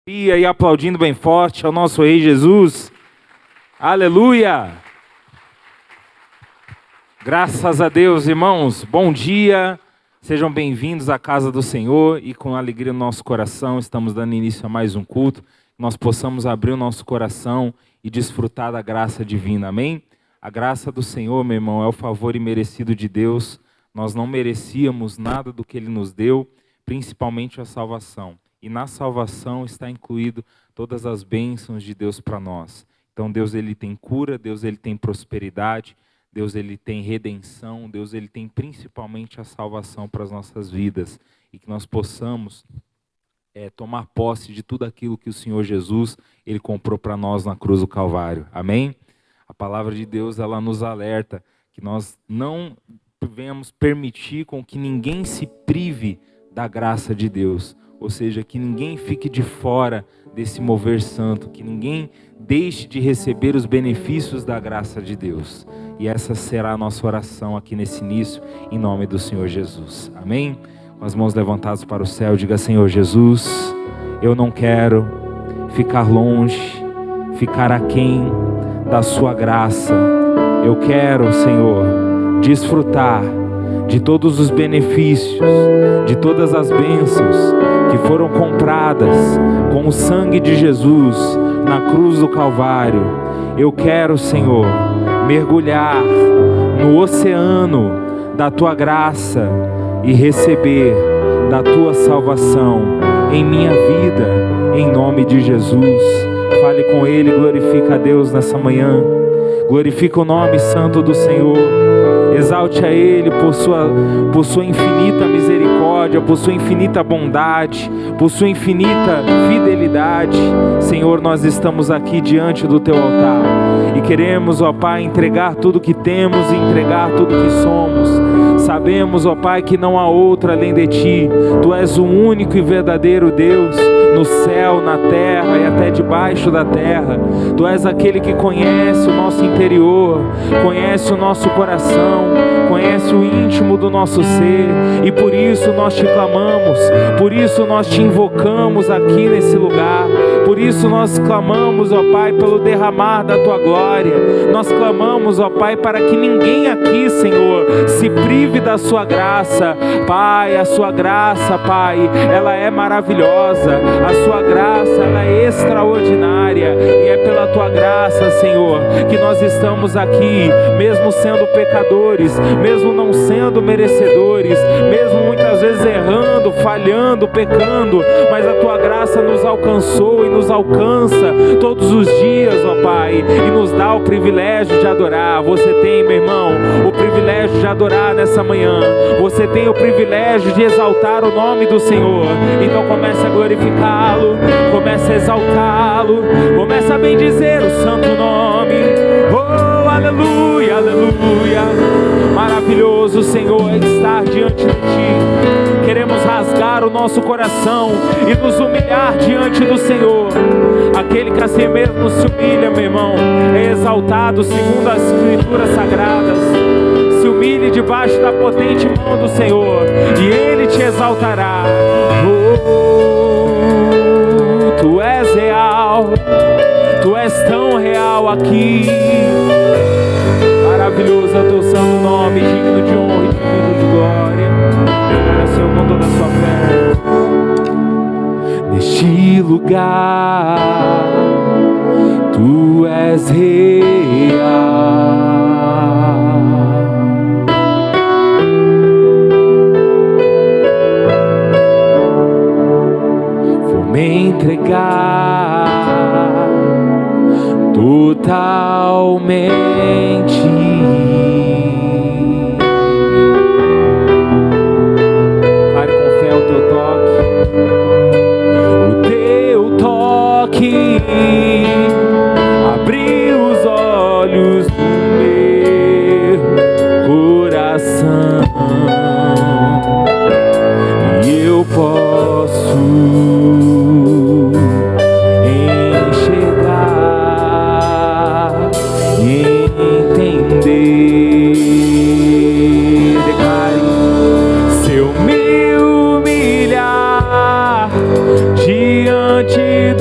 E aplaudindo bem forte ao nosso Rei Jesus. Aleluia! Graças a Deus, irmãos. Bom dia. Sejam bem-vindos à casa do Senhor e com alegria no nosso coração estamos dando início a mais um culto. Que nós possamos abrir o nosso coração e desfrutar da graça divina. Amém? A graça do Senhor, meu irmão, é o favor imerecido de Deus. Nós não merecíamos nada do que Ele nos deu, principalmente a salvação. E na salvação está incluído todas as bênçãos de Deus para nós. Então Deus ele tem cura, Deus ele tem prosperidade, Deus ele tem redenção, Deus ele tem principalmente a salvação para as nossas vidas. E que nós possamos tomar posse de tudo aquilo que o Senhor Jesus ele comprou para nós na cruz do Calvário. Amém? A palavra de Deus ela nos alerta que nós não devemos permitir com que ninguém se prive da graça de Deus. Ou seja, que ninguém fique de fora desse mover santo, que ninguém deixe de receber os benefícios da graça de Deus. E essa será a nossa oração aqui nesse início, em nome do Senhor Jesus. Amém? Com as mãos levantadas para o céu, diga: Senhor Jesus, eu não quero ficar longe, ficar aquém da sua graça. Eu quero, Senhor, desfrutar de todos os benefícios, de todas as bênçãos que foram compradas com o sangue de Jesus na cruz do Calvário. Eu quero, Senhor, mergulhar no oceano da Tua graça e receber da Tua salvação em minha vida, em nome de Jesus. Fale com Ele, glorifica a Deus nessa manhã, glorifica o nome santo do Senhor. Exalte a Ele por sua infinita misericórdia, por sua infinita bondade, por sua infinita fidelidade. Senhor, nós estamos aqui diante do Teu altar e queremos, ó Pai, entregar tudo que temos e entregar tudo que somos. Sabemos, ó Pai, que não há outro além de Ti. Tu és o único e verdadeiro Deus, no céu, na terra e até debaixo da terra. Tu és aquele que conhece o nosso interior, conhece o nosso coração, conhece o íntimo do nosso ser, e por isso nós te clamamos, por isso nós te invocamos aqui nesse lugar, por isso nós clamamos, ó Pai, pelo derramar da Tua glória. Nós clamamos, ó Pai, para que ninguém aqui, Senhor, se prive da Sua graça. Pai, a Sua graça, Pai, ela é maravilhosa, a Sua graça, ela é extraordinária, e é pela Tua graça, Senhor, que nós estamos aqui, mesmo sendo pecadores, mesmo não sendo merecedores, mesmo muitas vezes errando, falhando, pecando, mas a Tua graça nos alcançou e nos alcança todos os dias, ó Pai, e nos dá o privilégio de adorar. Você tem, meu irmão, o privilégio de adorar nessa manhã. Você tem o privilégio de exaltar o nome do Senhor. Então comece a glorificá-lo, comece a exaltá-lo, comece a bendizer o santo nome. Oh, aleluia, aleluia. Maravilhoso, Senhor, é estar diante de Ti. Queremos rasgar o nosso coração e nos humilhar diante do Senhor. Aquele que a si mesmo se humilha, meu irmão, é exaltado segundo as Escrituras Sagradas. Se humilhe debaixo da potente mão do Senhor e Ele te exaltará. Oh, Tu és real, Tu és tão real aqui. Maravilhoso é o Teu santo nome, digno de honra e digno de glória. Agora, Senhor, com toda a sua fé. Neste lugar, Tu és real. Vou me entregar totalmente. Pare com fé o Teu toque, abrir os olhos do meu coração, e eu posso enxergar e entender. Declare: se eu me humilhar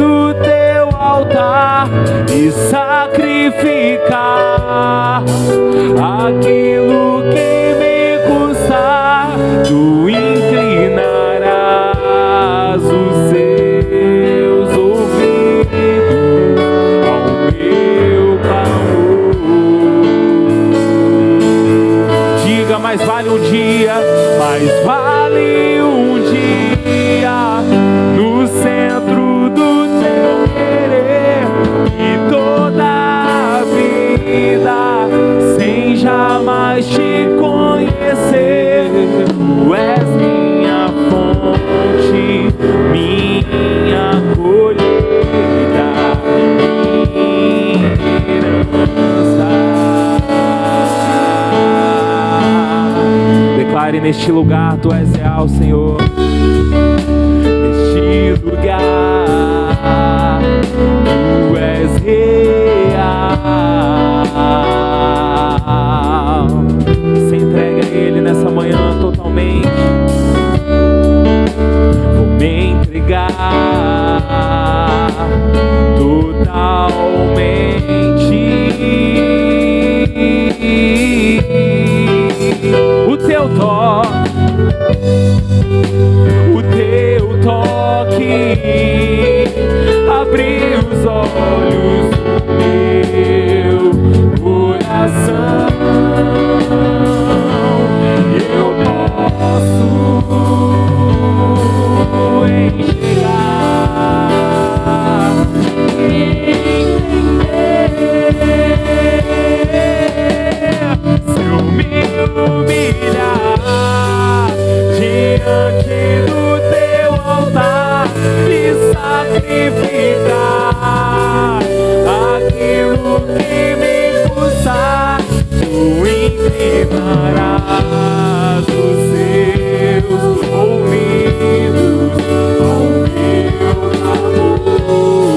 do teu altar e sacrificar aquilo que me custar. Tu inclinarás os seus ouvidos ao meu clamor. Diga, mais vale um dia, mais vale um dia no centro do teu querer, e toda a vida sem jamais te conhecer. Tu és minha fonte, minha colheita, minha herança. Declare neste lugar, tu és real, Senhor. Neste lugar, tu és real. Se entrega a Ele nessa manhã totalmente. Vou me entregar totalmente. O teu toque abriu os olhos do meu coração. Eu posso enxergar e entender. Se eu me humilhar diante do teu altar e sacrificar aquilo que me custar, tu inclinarás os seus ouvidos ao meu clamor.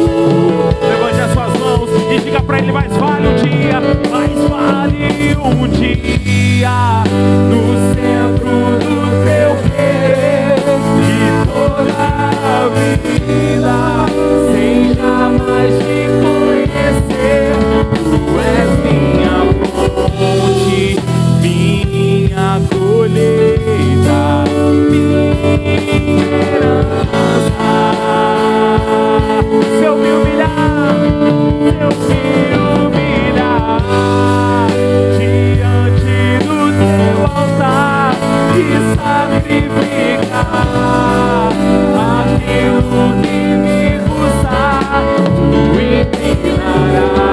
Levante as suas mãos e diga para Ele, mais vale um dia, mais vale um dia no centro do teu querer, e toda a vida sem jamais te conhecer. Tu és minha fonte, minha colheita, minha herança. Se eu me humilhar, diante do teu altar e sacrificar aquilo que me custar, tu inclinarás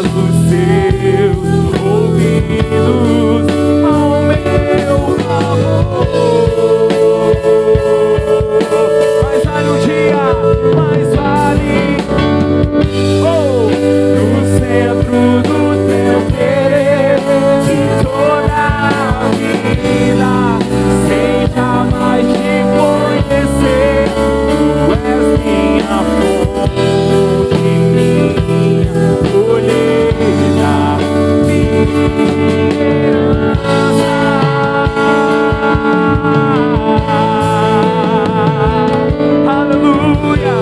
os seus ouvidos ao meu clamor. Mais vale um dia, mais vale no centro do teu querer, e toda a vida sem jamais te conhecer. Tu és minha fonte, minha colheita, minha herança. Aleluia!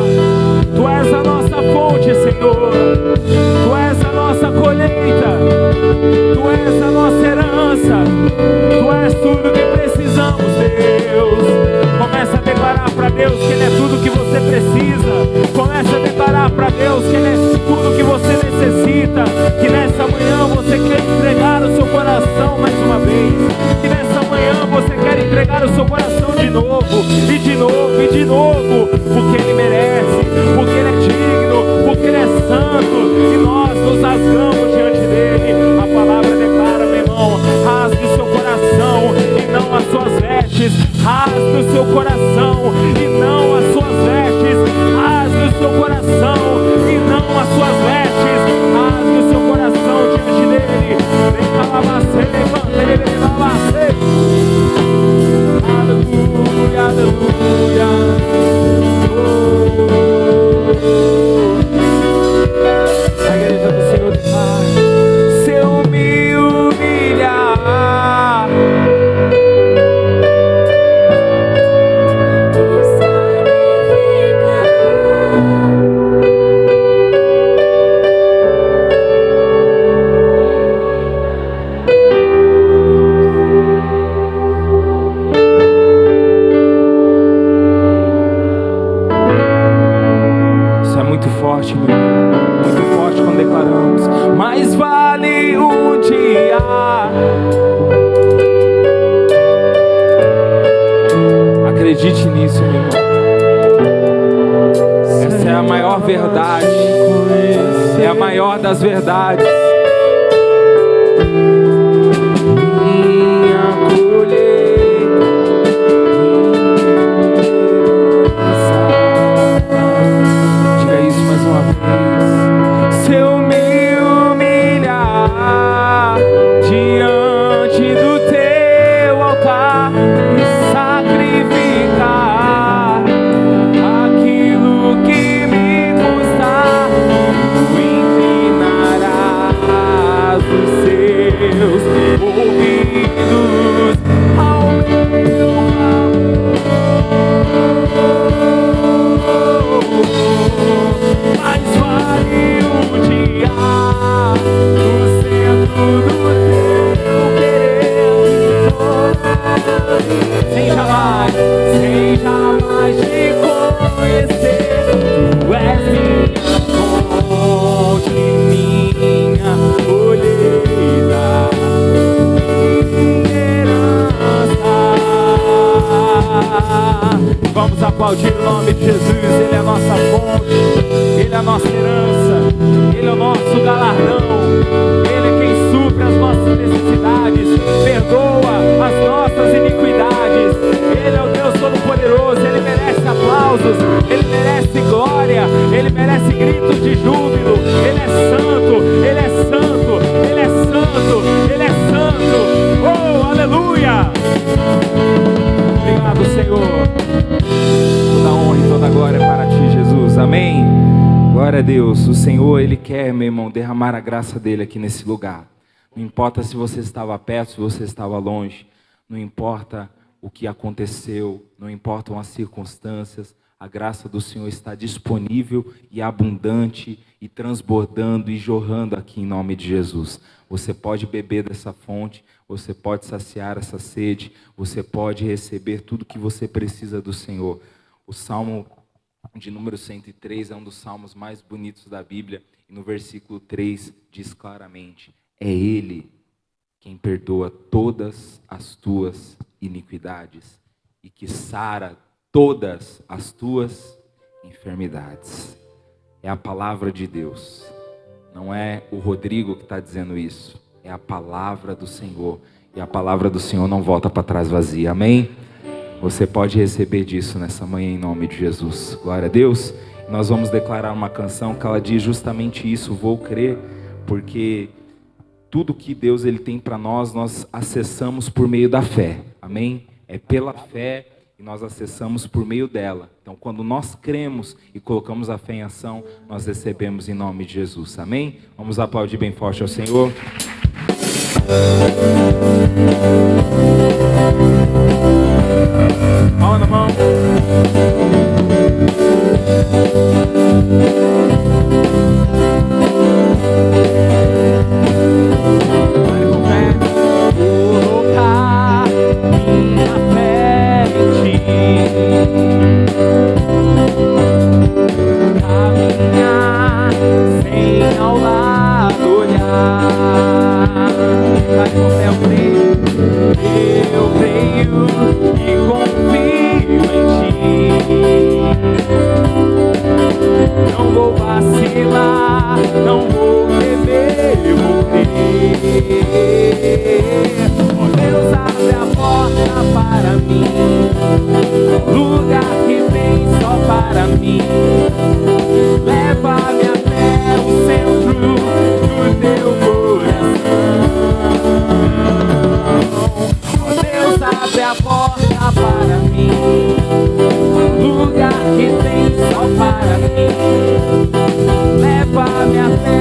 Tu és a nossa fonte, Senhor. Tu és a nossa colheita. Tu és a nossa herança. Tu és tudo que precisamos, Deus. Comece a declarar para Deus que Ele é tudo que você precisa. Comece a declarar para Deus que Ele é tudo que você necessita. Que nessa manhã você quer entregar o seu coração mais uma vez. Que nessa manhã você quer entregar o seu coração de novo, e de novo, e de novo. Porque Ele merece, porque Ele é digno, porque Ele é santo, e nós nos rasgamos diante dEle. A palavra declara, meu irmão, rasgue o seu coração e não as suas vestes. Rasgue o seu coração e não as suas vestes. Rasgue o seu coração e não as suas vestes. Rasgue o seu coração diante dEle. Vem calabacê, levanta ele, calabacê. Aleluia, aleluia. forte, meu irmão. Muito forte quando declaramos. Mais vale um dia. Acredite nisso, meu irmão. Essa é a maior verdade. É a maior das verdades. Vamos aplaudir o nome de Jesus. Ele é a nossa fonte, Ele é a nossa herança, Ele é o nosso galardão. Ele é quem supre as nossas necessidades, perdoa as nossas iniquidades. Ele é o Deus Todo-Poderoso. Ele merece aplausos, Ele merece glória, Ele merece gritos de júbilo. Ele é santo, Ele é santo, Ele é santo, Ele é santo. Oh, aleluia! Obrigado, Senhor. Toda honra e toda glória para Ti, Jesus. Amém? Glória a Deus. O Senhor, Ele quer, meu irmão, derramar a graça dEle aqui nesse lugar. Não importa se você estava perto, se você estava longe. Não importa o que aconteceu. Não importam as circunstâncias. A graça do Senhor está disponível e abundante e transbordando e jorrando aqui em nome de Jesus. Você pode beber dessa fonte. Você pode saciar essa sede, você pode receber tudo que você precisa do Senhor. O Salmo de número 103 é um dos salmos mais bonitos da Bíblia. E no versículo 3 diz claramente: é Ele quem perdoa todas as tuas iniquidades e que sara todas as tuas enfermidades. É a palavra de Deus. Não é o Rodrigo que está dizendo isso. É a palavra do Senhor. E a palavra do Senhor não volta para trás vazia. Amém? Você pode receber disso nessa manhã em nome de Jesus. Glória a Deus. Nós vamos declarar uma canção que ela diz justamente isso. Vou crer, porque tudo que Deus Ele tem para nós acessamos por meio da fé. Amém? É pela fé e nós acessamos por meio dela. Então, quando nós cremos e colocamos a fé em ação, nós recebemos em nome de Jesus. Amém? Vamos aplaudir bem forte ao Senhor. Mão na mão. Colocar minha fé em Ti, caminhar sem ao lado olhar. Vai com fé, eu creio e confio em Ti. Não vou vacilar, não vou temer, eu vou crer. Oh Deus, abre a porta para mim, lugar que vem só para mim. Leva-me até o centro do Teu coração. Oh Deus, abre a porta para mim, lugar que tem só para mim. Leva-me até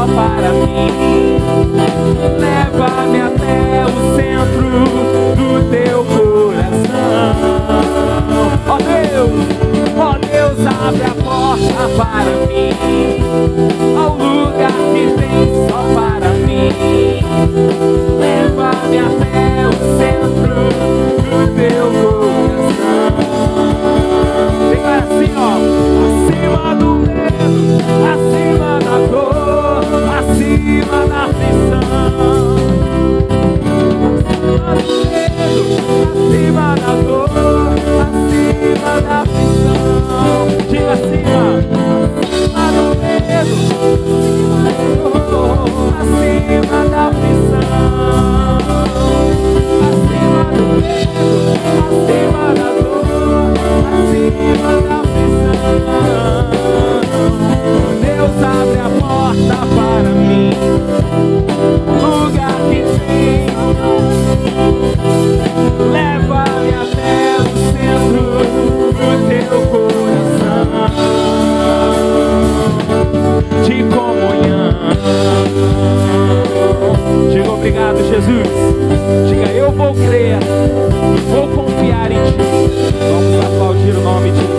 só para mim. Leva-me até o centro do teu coração. Ó Deus, abre a porta para mim, ao lugar que tem só para mim. Leva-me até o centro do teu coração. Fica assim, ó, acima do medo, acima da dor, acima da aflição. Acima do medo, acima da dor, acima da aflição. Diga acima do medo, acima da dor, acima da aflição. Acima do medo, acima da dor, acima da aflição. Deus abre a porta para mim, lugar que tem. Leva-me até o centro do teu coração de comunhão. Diga obrigado, Jesus. Diga, eu vou crer e vou confiar em ti. Vamos aplaudir o nome de Jesus.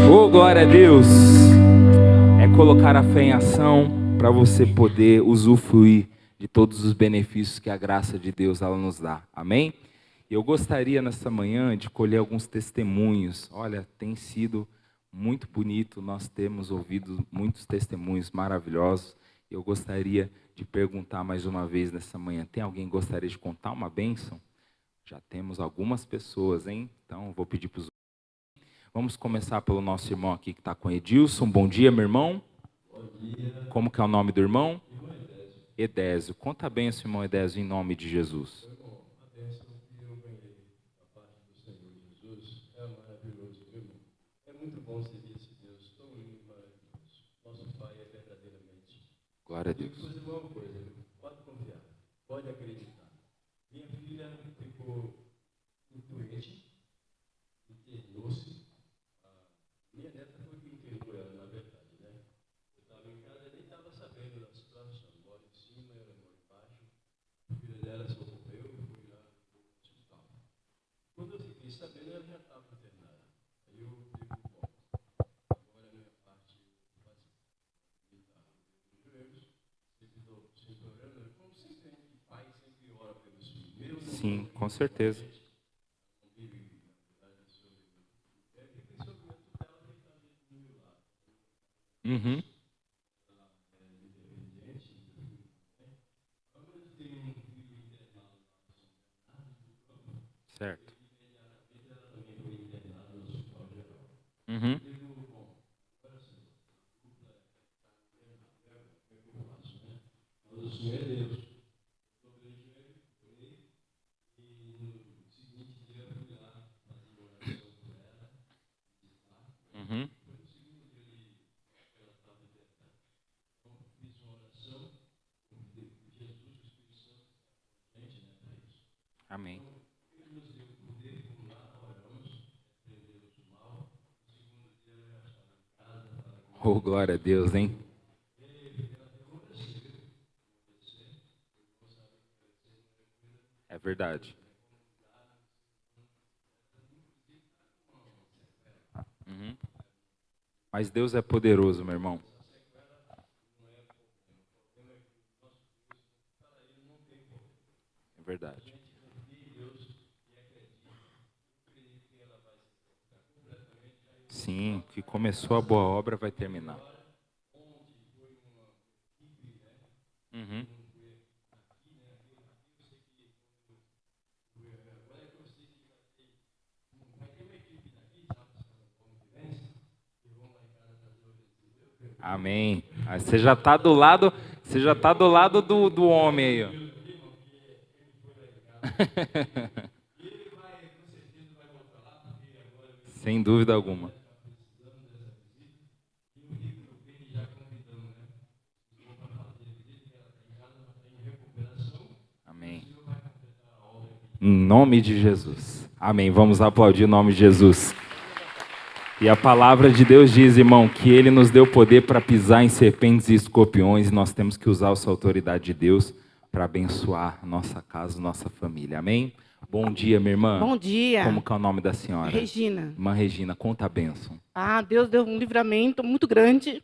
Oh, glória a Deus. É colocar a fé em ação para você poder usufruir de todos os benefícios que a graça de Deus ela nos dá. Amém? Eu gostaria nessa manhã de colher alguns testemunhos. Olha, tem sido muito bonito, nós temos ouvido muitos testemunhos maravilhosos. Eu gostaria de perguntar mais uma vez nessa manhã, tem alguém que gostaria de contar uma bênção? Já temos algumas pessoas, hein? Então, vou pedir para os... Vamos começar pelo nosso irmão aqui que está com Edilson. Bom dia, meu irmão. Bom dia. Como que é o nome do irmão? Irmão Edésio. Edésio. Conta a bênção, irmão Edésio, em nome de Jesus. Irmão, a bênção que eu ganhei da parte do Senhor Jesus é maravilhoso, meu irmão. É muito bom servir esse Deus tão lindo e maravilhoso. Nosso Pai é verdadeiramente. Glória a Deus. Eu vou fazer uma coisa, irmão. Pode confiar, pode acreditar. Minha filha ficou doente, internou-se. Minha neta foi que internou ela, na verdade, né? Eu estava em casa e nem estava sabendo da situação. Mora em cima, ela mora embaixo. A filha dela se ocorreu, eu fui lá no hospital. Quando eu fiquei sabendo, ela já estava internada. Aí eu digo, bom, agora a minha parte militar nos joelhos, sempre estou orando, como sempre a gente pai sempre ora pelos filhos. Sim, com certeza. Uhum. Certo. Uhum. Uhum. Amém. Oh, glória a Deus, hein? É verdade. Uhum. Mas Deus é poderoso, meu irmão. É verdade. Sim, que começou a boa obra vai terminar. Uhum. Amém. Aí você já está do lado, do homem aí, ó. Sem dúvida alguma. Amém. Em nome de Jesus. Amém. Vamos aplaudir o nome de Jesus. E a palavra de Deus diz, irmão, que Ele nos deu poder para pisar em serpentes e escorpiões, e nós temos que usar essa autoridade de Deus para abençoar nossa casa, nossa família. Amém? Bom dia, minha irmã. Bom dia. Como que é o nome da senhora? Regina. Irmã Regina, conta a bênção. Deus deu um livramento muito grande.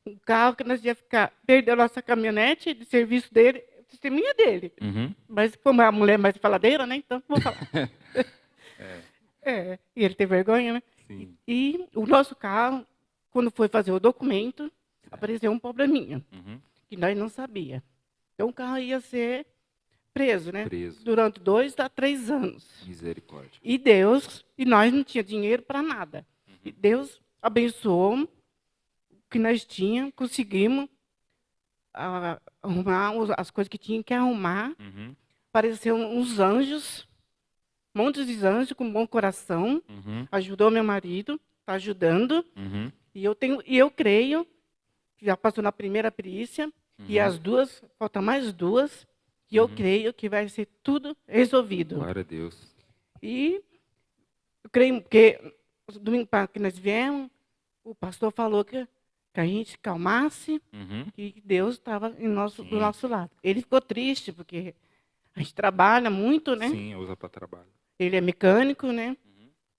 O carro que nós ia ficar, perdeu nossa caminhonete de serviço dele, testemunha dele. Uhum. Mas como é a mulher mais faladeira, né? Então, vou falar. E ele tem vergonha, né? Sim. E o nosso carro, quando foi fazer o documento, apareceu um probleminha, que nós não sabia. Então, o carro ia ser preso, né? Preso. Durante 2 a 3 anos. Misericórdia. E nós não tínhamos dinheiro para nada. E Deus abençoou o que nós tínhamos, conseguimos arrumar as coisas que tinha que arrumar. Apareceram uns anjos, montes de anjos com bom coração. Ajudou meu marido, está ajudando. E eu creio, que já passou na primeira perícia, e as duas, faltam mais 2, e eu creio que vai ser tudo resolvido. Glória a Deus. E eu creio que domingo que nós viemos, o pastor falou que a gente calmasse, que Deus estava do nosso lado. Ele ficou triste, porque a gente trabalha muito, né? Sim, usa para trabalho. Ele é mecânico, né?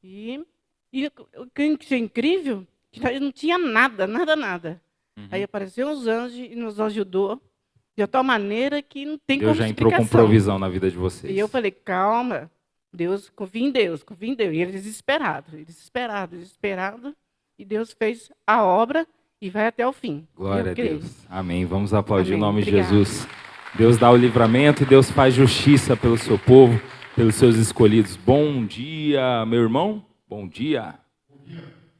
E o que é incrível, que nós não tinha nada. Aí apareceu uns anjos e nos ajudou de tal maneira que não tem como Deus já entrou com explicação. provisão na vida de vocês. E eu falei, calma, Deus, confia em Deus. E eles desesperados. E Deus fez a obra e vai até o fim. Glória Eu a creio. Deus. Amém. Vamos aplaudir Amém. o nome Obrigada. de Jesus. Deus dá o livramento e Deus faz justiça pelo seu povo, pelos seus escolhidos. Bom dia, meu irmão. Bom dia.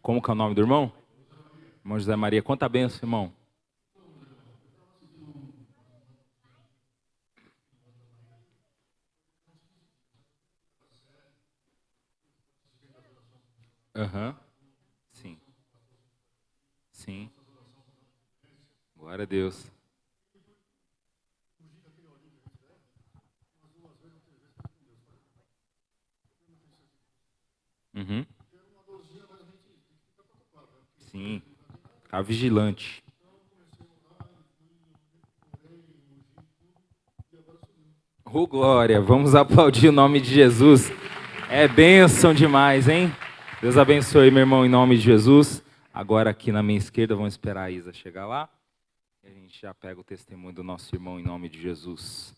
Como que é o nome do irmão? Irmão José Maria. Conta a bênção, irmão. Sim. Sim. Glória a Deus. Sim. Ficar vigilante. Oh, glória. Vamos aplaudir o nome de Jesus. É bênção demais, hein? Deus abençoe, meu irmão, em nome de Jesus. Agora aqui na minha esquerda, vamos esperar a Isa chegar lá. E a gente já pega o testemunho do nosso irmão em nome de Jesus.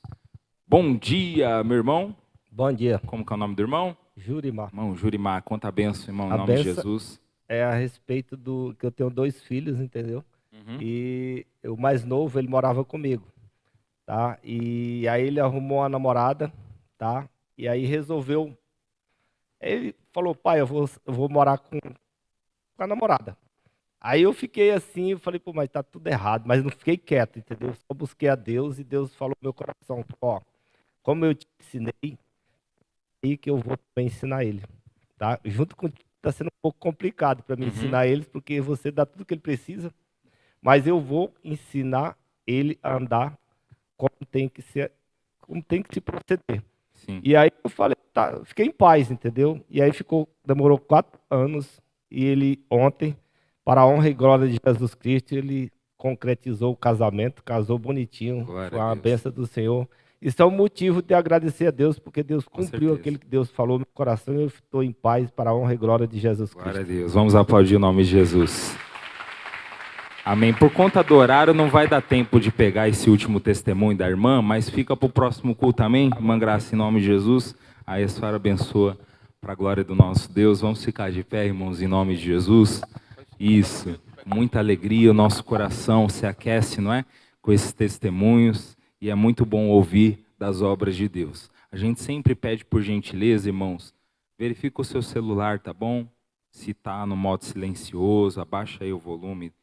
Bom dia, meu irmão. Bom dia. Como que é o nome do irmão? Jurimar. Irmão Jurimar, conta a bênção, irmão, em A nome de benção Jesus. é a respeito do que eu tenho 2 filhos, entendeu? E o mais novo, ele morava comigo, tá? E aí ele arrumou uma namorada, tá? E aí resolveu. Ele falou, pai, eu vou morar com a namorada. Aí eu fiquei assim, eu falei, pô, mas tá tudo errado. Mas não fiquei quieto, entendeu? Só busquei a Deus e Deus falou no meu coração, ó, como eu te ensinei, aí que eu vou também ensinar ele, tá? Junto com tá sendo um pouco complicado para mim ensinar eles, porque você dá tudo que ele precisa, mas eu vou ensinar ele a andar como tem que ser, como tem que se proceder. Sim. E aí eu falei, tá, fiquei em paz, entendeu? E aí demorou 4 anos, e ele ontem, para a honra e glória de Jesus Cristo, ele concretizou o casamento, casou bonitinho, Glória foi a uma Deus. bênção do Senhor. Isso é um motivo de agradecer a Deus, porque Deus Com cumpriu certeza. aquilo que Deus falou no meu coração, e eu estou em paz para a honra e glória de Jesus Cristo. Glória a Deus. Vamos aplaudir o nome de Jesus. Amém. Por conta do horário, não vai dar tempo de pegar esse último testemunho da irmã, mas fica para o próximo culto, amém? Irmã Graça, em nome de Jesus. Aí a senhora abençoa para a glória do nosso Deus. Vamos ficar de pé, irmãos, em nome de Jesus. Isso. Muita alegria, o nosso coração se aquece, não é? Com esses testemunhos. E é muito bom ouvir das obras de Deus. A gente sempre pede por gentileza, irmãos, verifica o seu celular, tá bom? Se está no modo silencioso, abaixa aí o volume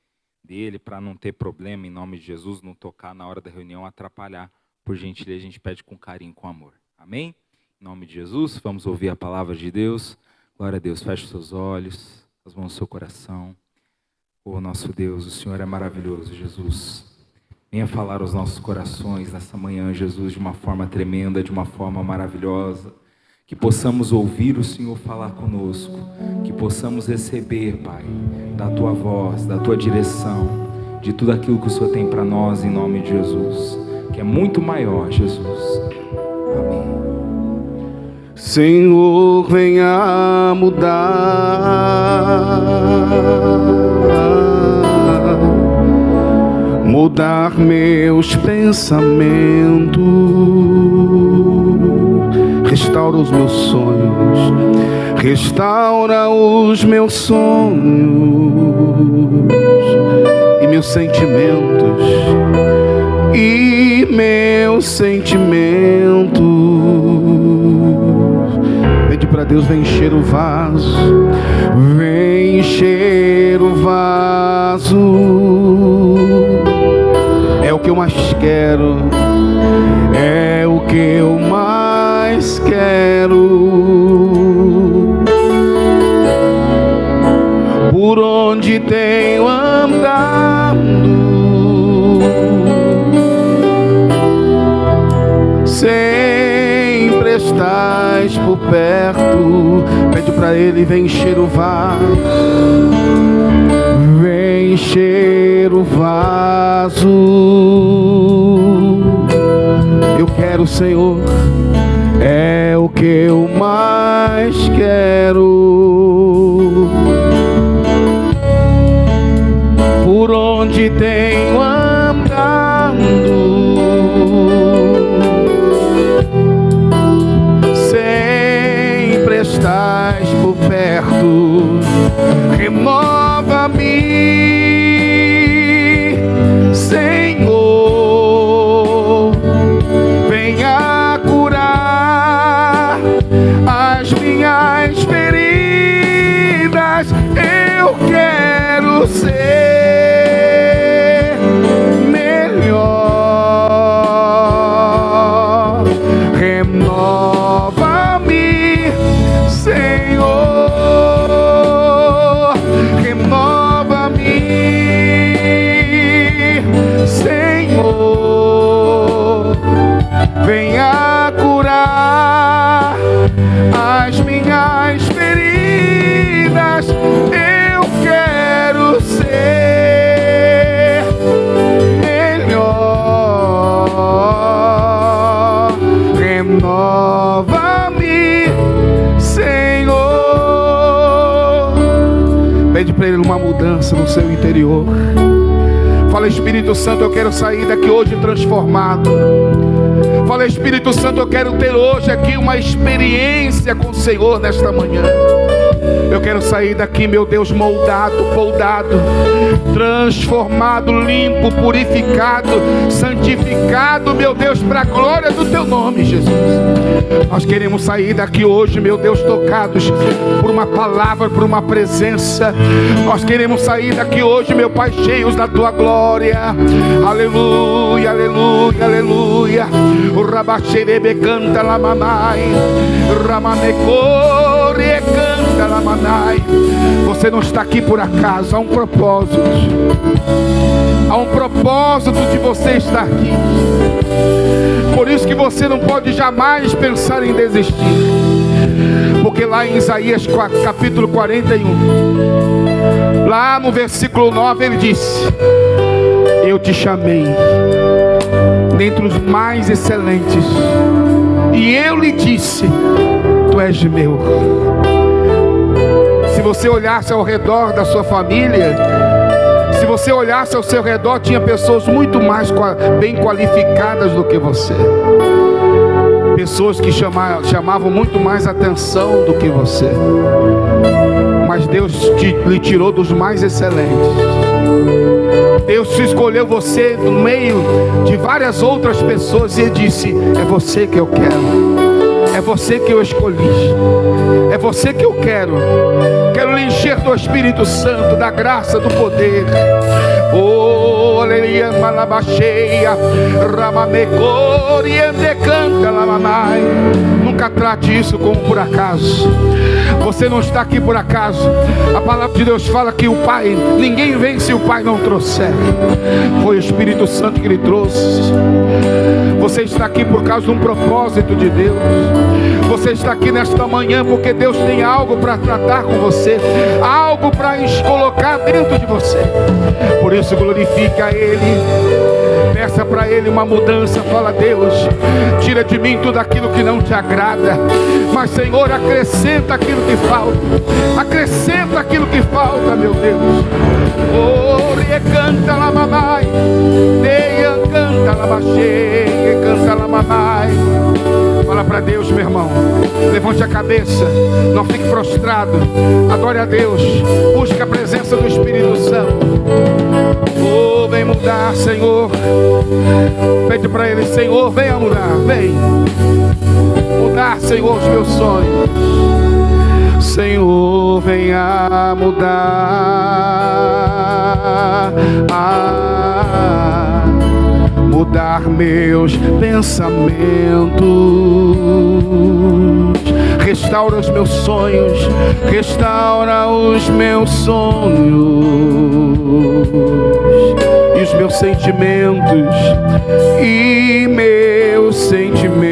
dele para não ter problema, em nome de Jesus, não tocar na hora da reunião, atrapalhar. Por gentileza, a gente pede com carinho, com amor. Amém? Em nome de Jesus, vamos ouvir a palavra de Deus. Glória a Deus, feche os seus olhos, as mãos no seu coração. Oh, nosso Deus, o Senhor é maravilhoso, Jesus. Venha falar aos nossos corações nessa manhã, Jesus, de uma forma tremenda, de uma forma maravilhosa. que possamos ouvir o Senhor falar conosco, que possamos receber, Pai, da Tua voz, da Tua direção, de tudo aquilo que o Senhor tem para nós, em nome de Jesus, que é muito maior, Jesus. Amém. Senhor, venha mudar meus pensamentos, restaura os meus sonhos, restaura os meus sonhos e meus sentimentos, Pede para Deus, vem encher o vaso, vem encher o vaso. É o que eu mais quero, é o que eu mais quero. Por onde tenho andado, sempre estás por perto. Pede para Ele, vem encher o vaso, vem encher o vaso. Eu quero, Senhor, é o que eu mais quero. Por onde tenho andado, sempre estás por perto. Renova-me, Senhor, venha curar as minhas feridas. Eu quero ser melhor. Renova-me, Senhor, renova-me, Senhor, venha curar as minhas feridas. Eu quero ser melhor. Renova-me, Senhor. Pede para Ele uma mudança no seu interior. Fala, Espírito Santo, eu quero sair daqui hoje transformado. Fala, Espírito Santo, eu quero ter hoje aqui uma experiência com o Senhor nesta manhã. Eu quero sair daqui, meu Deus, moldado, poldado, transformado, limpo, purificado, santificado, meu Deus, para a glória do Teu nome, Jesus. Nós queremos sair daqui hoje, meu Deus, tocados por uma palavra, por uma presença. Nós queremos sair daqui hoje, meu Pai, cheios da Tua glória. Aleluia, aleluia, aleluia. O rabaxerebe canta la mamai, ramanecore canta la manai. Você não está aqui por acaso, há um propósito. Há um propósito de você estar aqui. Por isso que você não pode jamais pensar em desistir. Porque lá em Isaías capítulo 41, lá no versículo 9, ele disse: eu te chamei dentre os mais excelentes, e eu lhe disse: tu és meu. Se você olhasse ao redor da sua família, se você olhasse ao seu redor, tinha pessoas muito mais bem qualificadas do que você. Pessoas que chamavam muito mais atenção do que você. Mas Deus lhe tirou dos mais excelentes. Deus escolheu você no meio de várias outras pessoas e disse: é você que eu quero. É você que eu escolhi. É você que eu quero. Quero lhe encher do Espírito Santo, da graça, do poder. Oh, aleluia, malabacheia, ramamecori, ande canta lamanai. Nunca trate isso como por acaso. Você não está aqui por acaso. A palavra de Deus fala que o Pai, ninguém vem se o Pai não trouxer. Foi o Espírito Santo que lhe trouxe. Você está aqui por causa de um propósito de Deus. Você está aqui nesta manhã porque Deus tem algo para tratar com você, algo para colocar dentro de você. Por isso glorifique a Ele, peça para Ele uma mudança. Fala: Deus, tira de mim tudo aquilo que não te agrada, mas Senhor, acrescenta aquilo que falta, acrescenta aquilo que falta, meu Deus. Oh, recanta la mamai, deia canta la machê, canta la mamai. Fala para Deus, meu irmão. Levante a cabeça, não fique prostrado. Adore a Deus, busque a presença do Espírito Santo. Oh, vem mudar, Senhor. Pede para Ele: Senhor, venha mudar, vem mudar, Senhor, os meus sonhos. Senhor, venha mudar, mudar meus pensamentos. Restaura os meus sonhos, restaura os meus sonhos e os meus sentimentos, e meus sentimentos.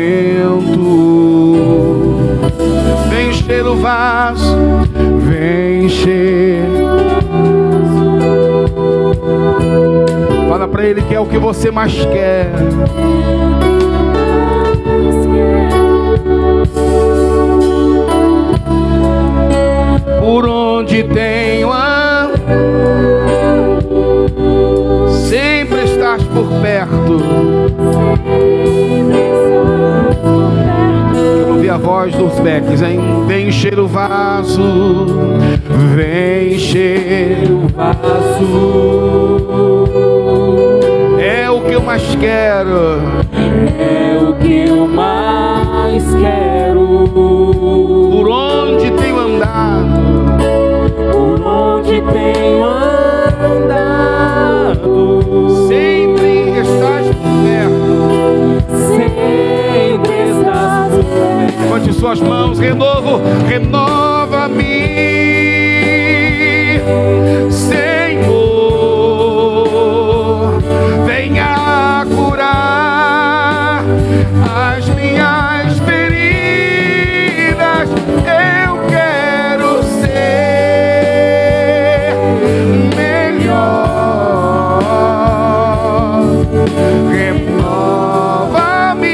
Vem encher o vaso, vem encher. Fala pra Ele que é o que você mais quer. Por onde tenho andado, sempre estás por perto. Eu ouvi a voz dos becks, hein? Vem encher o vaso, vem encher o vaso. É o que eu mais quero, é o que eu mais quero. Por onde tenho andado, por onde tenho andado, sempre estás por perto. sempre estás por perto. Levante suas mãos, renovo, renova-me, Senhor, venha curar as minhas feridas. Eu quero ser melhor. Renova-me,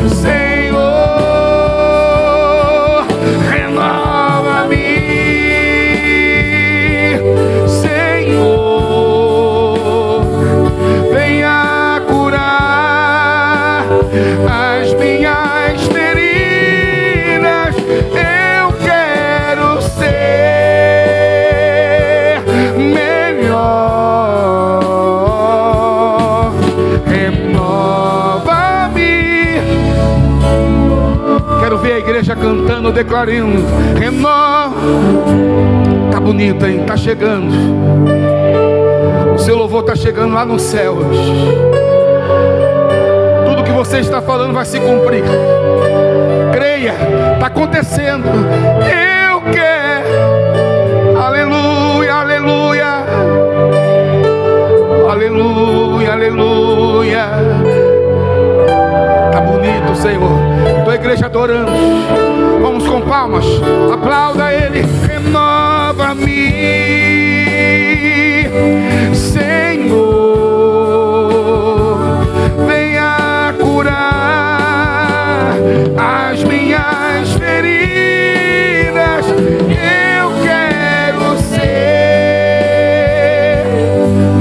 Senhor, renova-me, Senhor, venha curar as minhas feridas. Eu quero ser melhor. Renova-me. Quero ver a igreja cantando, declarando: renova. Tá bonito, hein? Tá chegando. O seu louvor tá chegando lá nos céus. Tudo que você está falando vai se cumprir. Creia, está acontecendo. Eu quero. Aleluia, aleluia. Aleluia, aleluia. Tá bonito, Senhor. Tua igreja adorando. Vamos com palmas. Aplauda Ele. Renova-me, Senhor, venha curar as minhas feridas. Eu quero ser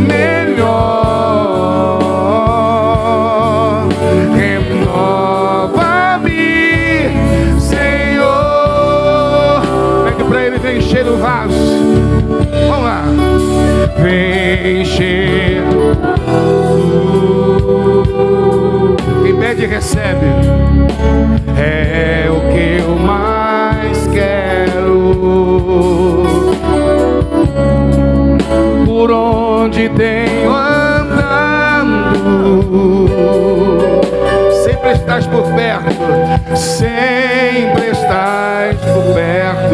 melhor. Renova-me, Senhor. Pede pra Ele, vem encher o vaso. Vamos lá. Vem encher. Quem pede recebe. É o que eu mais quero. Por onde tenho andado, sempre estás por perto. Sempre estás por perto.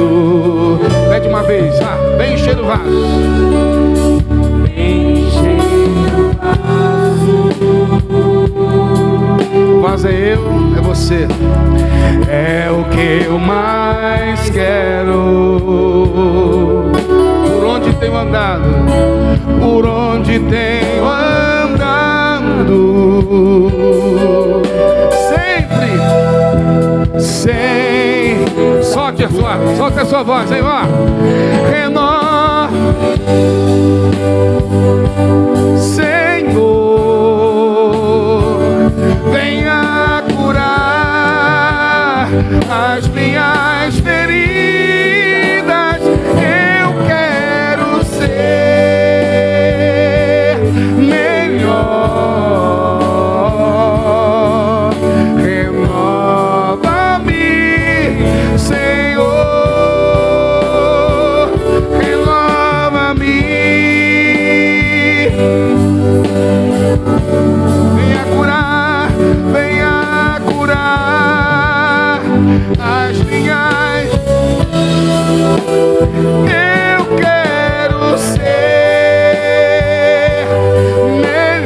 encher o vaso. O vaso é eu, é você. É o que eu mais quero. Por onde tenho andado? Por onde tenho andado? Sempre, sem. Solte a sua voz, hein, ó. Renova, Senhor, venha curar as minhas feridas. Eu quero ser melhor. Renova-me, Senhor. Renova-me. Venha curar as minhas. Eu quero ser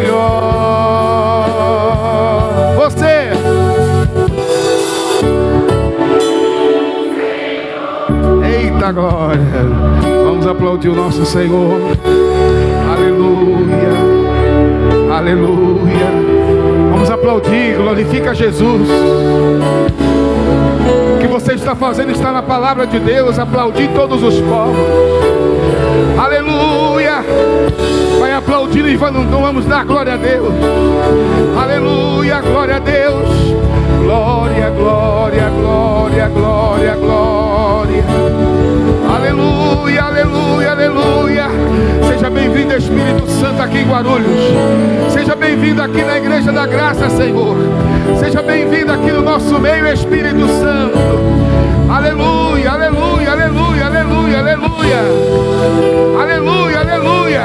melhor. Você. Eita glória. Vamos aplaudir o nosso Senhor. Aleluia. Aleluia. Vamos aplaudir, glorifica Jesus. O que você está fazendo está na palavra de Deus. Aplaudir todos os povos. Aleluia. Vai aplaudir e vamos dar glória a Deus. Aleluia, glória a Deus. Glória, glória, glória, glória, glória. Aleluia, aleluia, aleluia. Seja bem-vindo, Espírito Santo, aqui em Guarulhos. Seja bem-vindo aqui na Igreja da Graça, Senhor. Seja bem-vindo aqui no nosso meio, Espírito Santo. Aleluia, aleluia, aleluia, aleluia, aleluia. Aleluia, aleluia.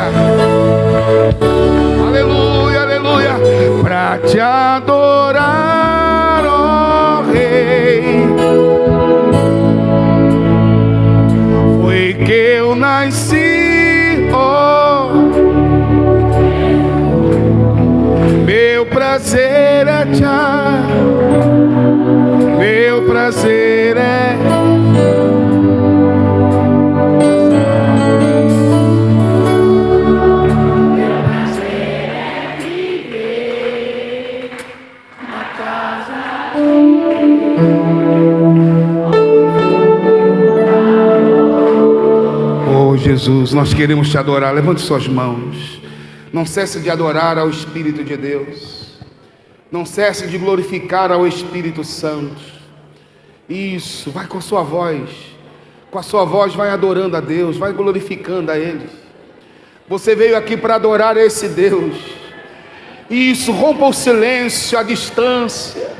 Aleluia, aleluia. Pra te adorar, ó Rei, foi que eu nasci, ó. Meu prazer é te amar. Meu prazer é. Oh Jesus, nós queremos te adorar. Levante suas mãos. Não cesse de adorar ao Espírito de Deus. Não cesse de glorificar ao Espírito Santo. Isso, vai com a sua voz. Com a sua voz vai adorando a Deus, vai glorificando a Ele. Você veio aqui para adorar esse Deus. Isso, rompa o silêncio, a distância.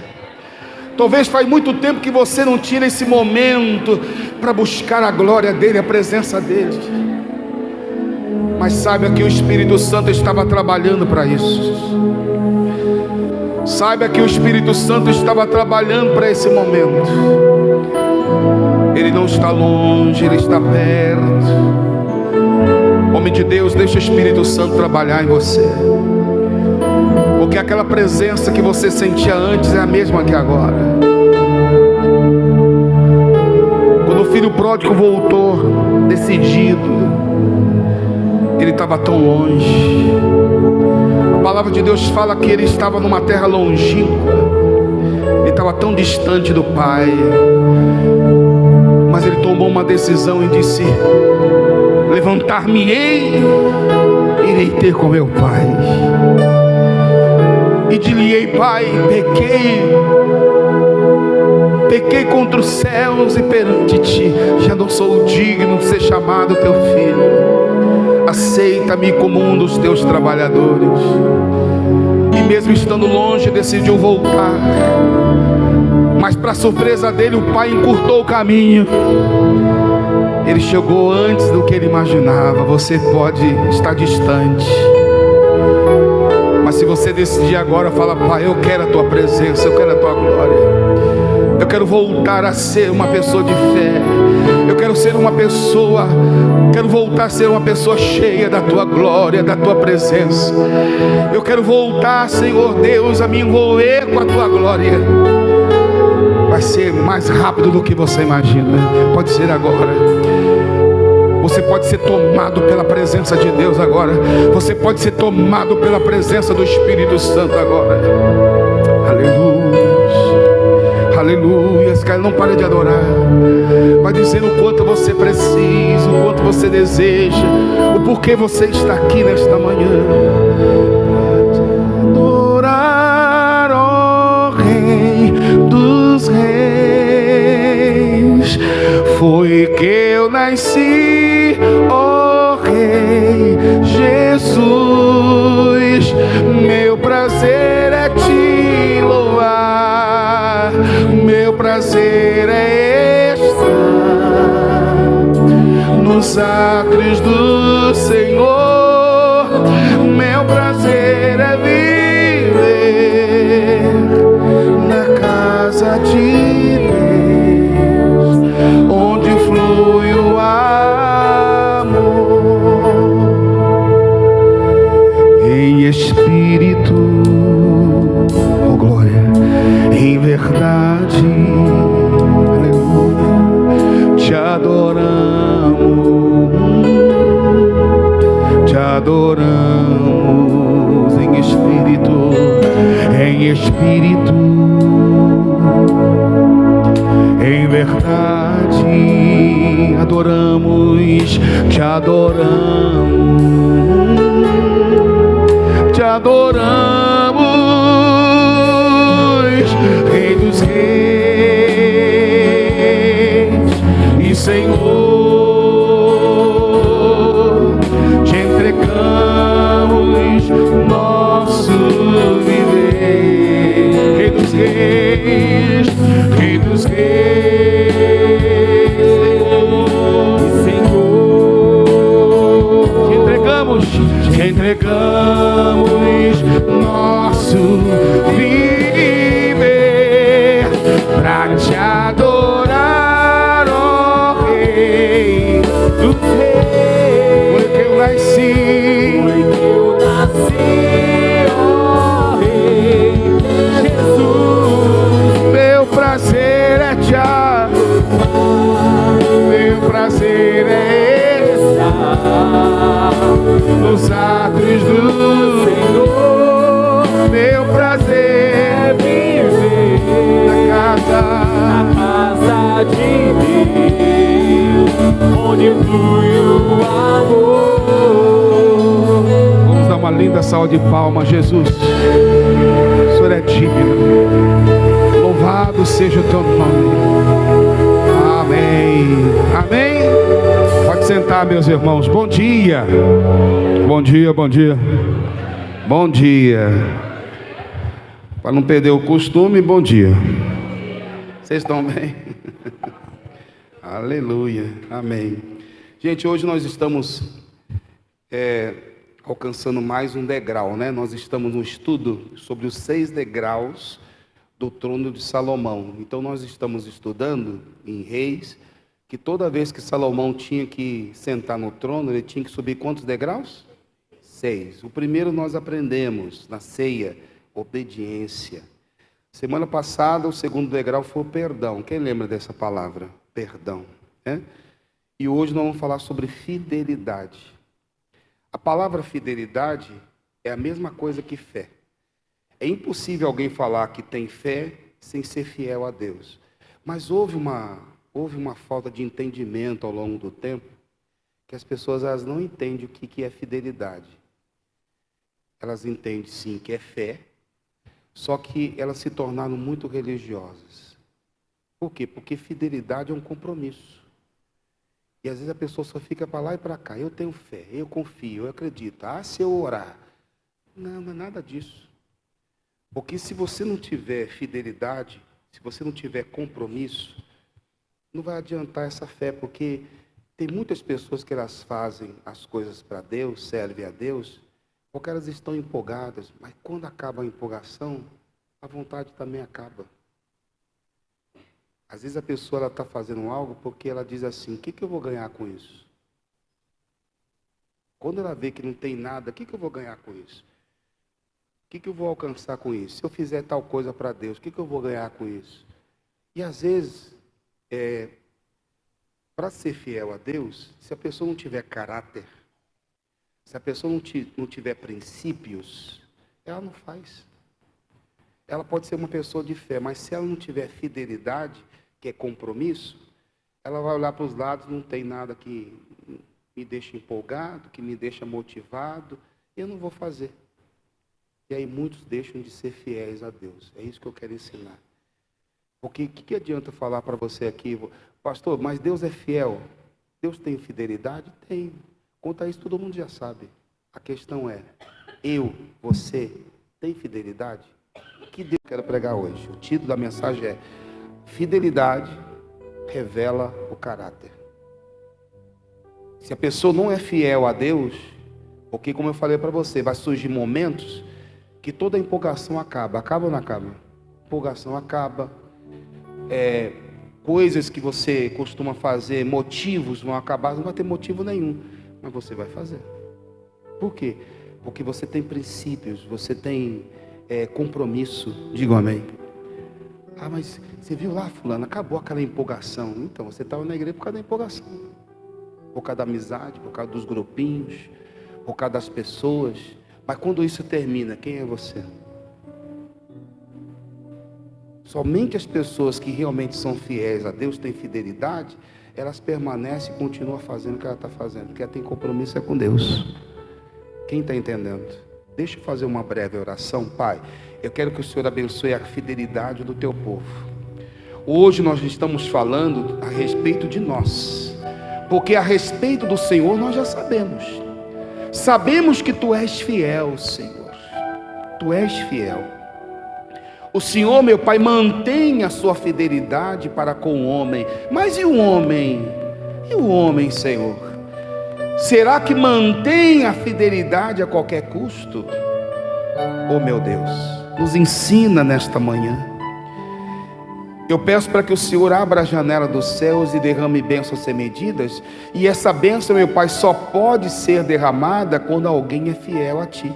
Talvez faz muito tempo que você não tira esse momento para buscar a glória dEle, a presença dEle. Mas saiba que o Espírito Santo estava trabalhando para isso. Saiba que o Espírito Santo estava trabalhando para esse momento. Ele não está longe, Ele está perto. Homem de Deus, deixa o Espírito Santo trabalhar em você. Porque aquela presença que você sentia antes é a mesma que agora. Quando o filho pródigo voltou, decidido, ele estava tão longe. A palavra de Deus fala que ele estava numa terra longínqua. Ele estava tão distante do Pai. Mas ele tomou uma decisão e disse: levantar-me-ei, irei ter com meu Pai. E dir-lhe-ei: Pai, pequei contra os céus e perante ti, já não sou digno de ser chamado teu filho. Aceita-me como um dos teus trabalhadores. E mesmo estando longe, decidiu voltar. Mas para surpresa dele, o Pai encurtou o caminho. Ele chegou antes do que ele imaginava. Você pode estar distante, mas se você decidir agora, fala: Pai, eu quero a tua presença, eu quero a tua glória. Eu quero voltar a ser uma pessoa de fé. Eu quero ser uma pessoa, quero voltar a ser uma pessoa cheia da tua glória, da tua presença. Eu quero voltar, Senhor Deus, a me envolver com a tua glória. Vai ser mais rápido do que você imagina. Pode ser agora. Você pode ser tomado pela presença de Deus agora. Você pode ser tomado pela presença do Espírito Santo agora. Aleluia. Aleluia. Cara, não pare de adorar. Vai dizendo o quanto você precisa, o quanto você deseja, o porquê você está aqui nesta manhã. Adorar, ó Rei dos Reis, foi que eu nasci, ó Rei Jesus. Meu prazer é te louvar, meu prazer é estar nos átrios do Senhor. Meu prazer é viver na casa de Deus, onde flui o amor em espírito, oh glória, em verdade. Aleluia. Te adoramos em espírito, em verdade. Adoramos, te adoramos, Rei dos Reis e Senhor. Te entregamos nosso viver, Rei dos Reis, Rei dos Reis, Senhor. Te entregamos nosso viver pra te adorar, ó Rei dos Reis. Foi que eu nasci, ó Rei Jesus. Meu prazer é te amar, meu prazer é estar nos átrios do Senhor. Meu prazer é viver na casa de Deus, onde flui o amor. Vamos dar uma linda salva de palmas, Jesus. O Senhor é digno. Louvado seja o teu nome. Amém. Amém. Pode sentar, meus irmãos. Bom dia. Bom dia, bom dia. Bom dia. Para não perder o costume, bom dia. Vocês estão bem? Aleluia. Amém. Gente, hoje nós estamos alcançando mais um degrau, né? Nós estamos no estudo sobre os 6 degraus do trono de Salomão. Então nós estamos estudando em Reis, que toda vez que Salomão tinha que sentar no trono, ele tinha que subir quantos degraus? 6. O primeiro nós aprendemos na ceia, obediência. Semana passada o segundo degrau foi o perdão. Quem lembra dessa palavra? Perdão, né? E hoje nós vamos falar sobre fidelidade. A palavra fidelidade é a mesma coisa que fé. É impossível alguém falar que tem fé sem ser fiel a Deus. Mas houve uma falta de entendimento ao longo do tempo, que as pessoas elas não entendem o que é fidelidade. Elas entendem sim que é fé, só que elas se tornaram muito religiosas. Por quê? Porque fidelidade é um compromisso. E às vezes a pessoa só fica para lá e para cá. Eu tenho fé, eu confio, eu acredito. Ah, se eu orar. Não, não é nada disso. Porque se você não tiver fidelidade, se você não tiver compromisso, não vai adiantar essa fé, porque tem muitas pessoas que elas fazem as coisas para Deus, servem a Deus, porque elas estão empolgadas, mas quando acaba a empolgação, a vontade também acaba. Às vezes a pessoa está fazendo algo porque ela diz assim, o que eu vou ganhar com isso? Quando ela vê que não tem nada, o que eu vou ganhar com isso? O que eu vou alcançar com isso? Se eu fizer tal coisa para Deus, o que eu vou ganhar com isso? E às vezes, para ser fiel a Deus, se a pessoa não tiver caráter, se a pessoa não tiver princípios, ela não faz. Ela pode ser uma pessoa de fé, mas se ela não tiver fidelidade, que é compromisso, ela vai olhar para os lados, não tem nada que me deixa empolgado, que me deixa motivado, eu não vou fazer. E aí muitos deixam de ser fiéis a Deus. É isso que eu quero ensinar. Porque o que adianta falar para você aqui, pastor, mas Deus é fiel. Deus tem fidelidade? Tem. Quanto a isso todo mundo já sabe. A questão é, você, tem fidelidade? Que Deus quero pregar hoje. O título da mensagem é Fidelidade revela o caráter. Se a pessoa não é fiel a Deus, porque como eu falei para você, vai surgir momentos que toda a empolgação acaba. Acaba ou não acaba? Empolgação acaba. Coisas que você costuma fazer, motivos vão acabar, não vai ter motivo nenhum, mas você vai fazer. Por quê? Porque você tem princípios, você tem compromisso. Diga amém. Ah, mas você viu lá, fulano, acabou aquela empolgação. Então, você estava na igreja por causa da empolgação, por causa da amizade, por causa dos grupinhos, por causa das pessoas. Mas quando isso termina, quem é você? Somente as pessoas que realmente são fiéis a Deus, têm fidelidade, elas permanecem e continuam fazendo o que ela está fazendo, porque ela tem compromisso com Deus. Quem está entendendo? Deixa eu fazer uma breve oração. Pai, eu quero que o Senhor abençoe a fidelidade do teu povo. Hoje nós estamos falando a respeito de nós, porque a respeito do Senhor nós já sabemos. Sabemos que Tu és fiel, Senhor. Tu és fiel. O Senhor, meu Pai, mantém a sua fidelidade para com o homem. Mas e o homem? E o homem, Senhor? Será que mantém a fidelidade a qualquer custo? Oh, meu Deus, nos ensina nesta manhã. Eu peço para que o Senhor abra a janela dos céus e derrame bênçãos sem medidas. E essa bênção, meu Pai, só pode ser derramada quando alguém é fiel a Ti.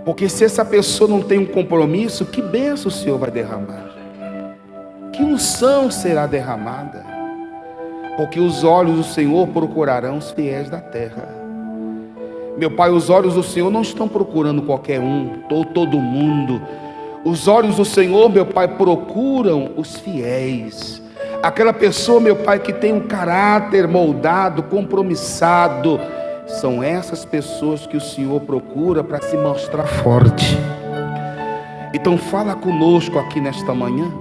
Porque se essa pessoa não tem um compromisso, que bênção o Senhor vai derramar? Que unção será derramada? Porque os olhos do Senhor procurarão os fiéis da terra. Meu Pai, os olhos do Senhor não estão procurando qualquer um, todo mundo. Os olhos do Senhor, meu Pai, procuram os fiéis. Aquela pessoa, meu Pai, que tem um caráter moldado, compromissado. São essas pessoas que o Senhor procura para se mostrar forte. Então fala conosco aqui nesta manhã.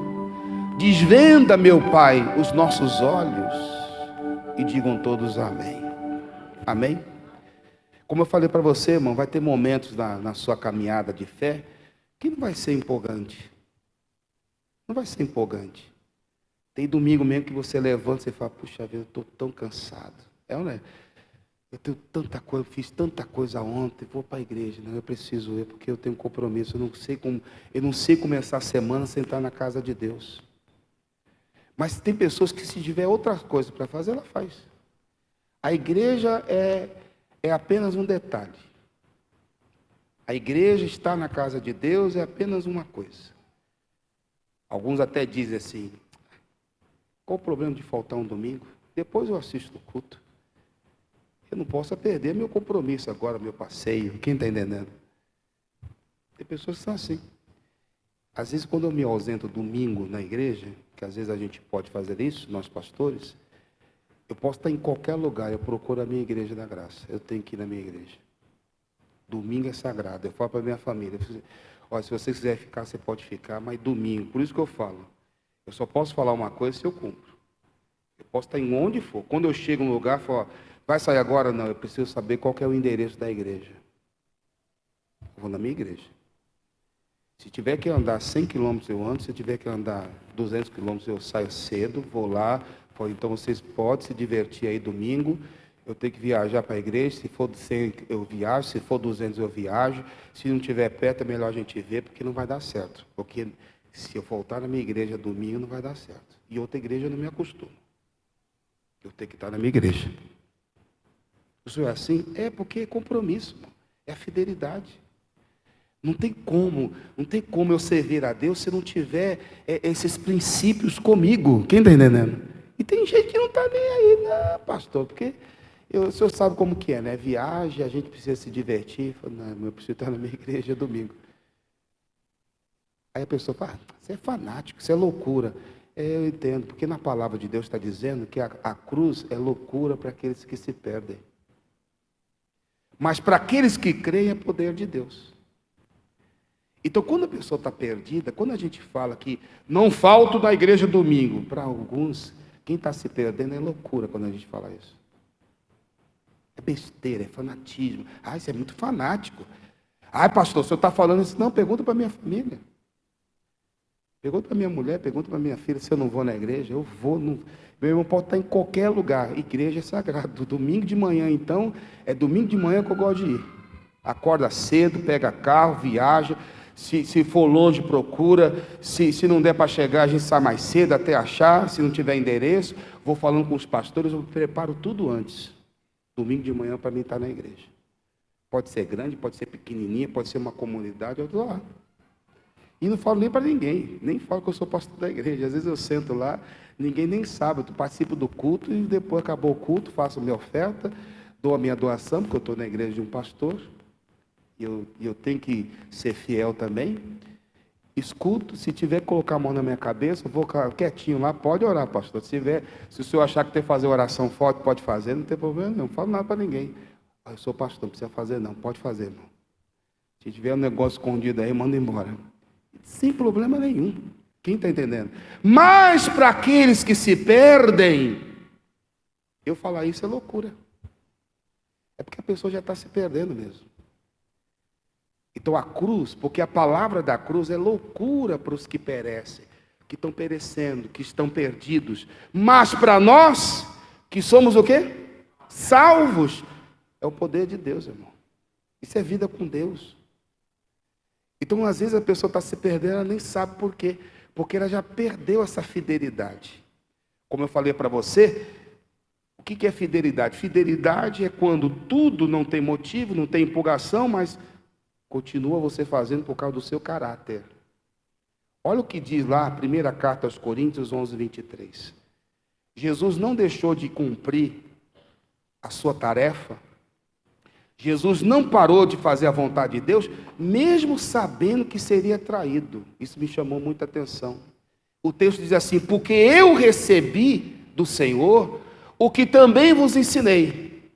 Desvenda, meu Pai, os nossos olhos. E digam todos amém. Amém? Como eu falei para você, irmão, vai ter momentos na sua caminhada de fé que não vai ser empolgante. Não vai ser empolgante. Tem domingo mesmo que você levanta e fala, puxa vida, eu estou tão cansado. Não é? Eu tenho tanta coisa, eu fiz tanta coisa ontem, vou para a igreja, não, eu preciso ir, porque eu tenho um compromisso, eu não sei começar a semana sem estar na casa de Deus. Mas tem pessoas que se tiver outras coisas para fazer, ela faz. A igreja é apenas um detalhe. A igreja estar na casa de Deus é apenas uma coisa. Alguns até dizem assim, qual o problema de faltar um domingo? Depois eu assisto o culto. Eu não posso perder meu compromisso agora, meu passeio. Quem está entendendo? Tem pessoas que são assim. Às vezes, quando eu me ausento domingo na igreja, que às vezes a gente pode fazer isso, nós pastores, eu posso estar em qualquer lugar, eu procuro a minha igreja da graça. Eu tenho que ir na minha igreja. Domingo é sagrado. Eu falo para a minha família, olha, se você quiser ficar, você pode ficar, mas domingo, por isso que eu falo, eu só posso falar uma coisa se eu cumpro. Eu posso estar em onde for. Quando eu chego no lugar, eu falo, vai sair agora? Não, eu preciso saber qual que é o endereço da igreja. Eu vou na minha igreja. Se tiver que andar 100 quilômetros, eu ando. Se tiver que andar 200 quilômetros, eu saio cedo, vou lá. Então vocês podem se divertir aí domingo. Eu tenho que viajar para a igreja. Se for 100, eu viajo. Se for 200, eu viajo. Se não tiver perto, é melhor a gente ver, porque não vai dar certo. Porque Se eu voltar na minha igreja domingo, não vai dar certo. E outra igreja eu não me acostumo. Eu tenho que estar na minha igreja. O senhor é assim? É porque é compromisso, irmão. É a fidelidade. Não tem como eu servir a Deus se não tiver esses princípios comigo. Quem está entendendo? E tem gente que não está nem aí, não, pastor, porque o senhor sabe como que é, né? Viagem, a gente precisa se divertir. Falo, não, eu preciso estar na minha igreja domingo. Aí a pessoa fala, você é fanático, isso é loucura. Eu entendo, porque na palavra de Deus está dizendo que a cruz é loucura para aqueles que se perdem. Mas para aqueles que creem é poder de Deus. Então, quando a pessoa está perdida, quando a gente fala que não falto na igreja domingo, para alguns, quem está se perdendo é loucura quando a gente fala isso. É besteira, é fanatismo. Ah, isso é muito fanático. Ah, pastor, o senhor está falando isso? Não, pergunta para a minha família. Pergunta para minha mulher, pergunta para minha filha se eu não vou na igreja. Eu vou. Meu irmão pode estar em qualquer lugar. Igreja é sagrado. Domingo de manhã, então, é domingo de manhã que eu gosto de ir. Acorda cedo, pega carro, viaja. Se for longe, procura. Se não der para chegar, a gente sai mais cedo até achar. Se não tiver endereço, vou falando com os pastores, eu preparo tudo antes. Domingo de manhã para mim estar na igreja. Pode ser grande, pode ser pequenininha, pode ser uma comunidade, eu estou lá. E não falo nem para ninguém, nem falo que eu sou pastor da igreja. Às vezes eu sento lá, ninguém nem sabe, eu participo do culto e depois acabou o culto, faço a minha oferta, dou a minha doação, porque eu estou na igreja de um pastor. E eu tenho que ser fiel também. Escuto, se tiver que colocar a mão na minha cabeça, eu vou ficar quietinho lá, pode orar, pastor. Se o senhor achar que tem que fazer oração forte, pode fazer, não tem problema não, não falo nada para ninguém. Eu sou pastor, não precisa fazer não, pode fazer, irmão. Se tiver um negócio escondido aí, manda embora. Sem problema nenhum. Quem está entendendo? Mas para aqueles que se perdem, eu falar isso é loucura. É porque a pessoa já está se perdendo mesmo. Então a cruz, porque a palavra da cruz é loucura para os que perecem, que estão perecendo, que estão perdidos. Mas para nós, que somos o quê? Salvos, é o poder de Deus, irmão. Isso é vida com Deus. Então, às vezes a pessoa está se perdendo, ela nem sabe por quê. Porque ela já perdeu essa fidelidade. Como eu falei para você, o que é fidelidade? Fidelidade é quando tudo não tem motivo, não tem empolgação, mas continua você fazendo por causa do seu caráter. Olha o que diz lá, a primeira carta aos Coríntios 11, 23. Jesus não deixou de cumprir a sua tarefa. Jesus não parou de fazer a vontade de Deus, mesmo sabendo que seria traído. Isso me chamou muita atenção. O texto diz assim, porque eu recebi do Senhor o que também vos ensinei,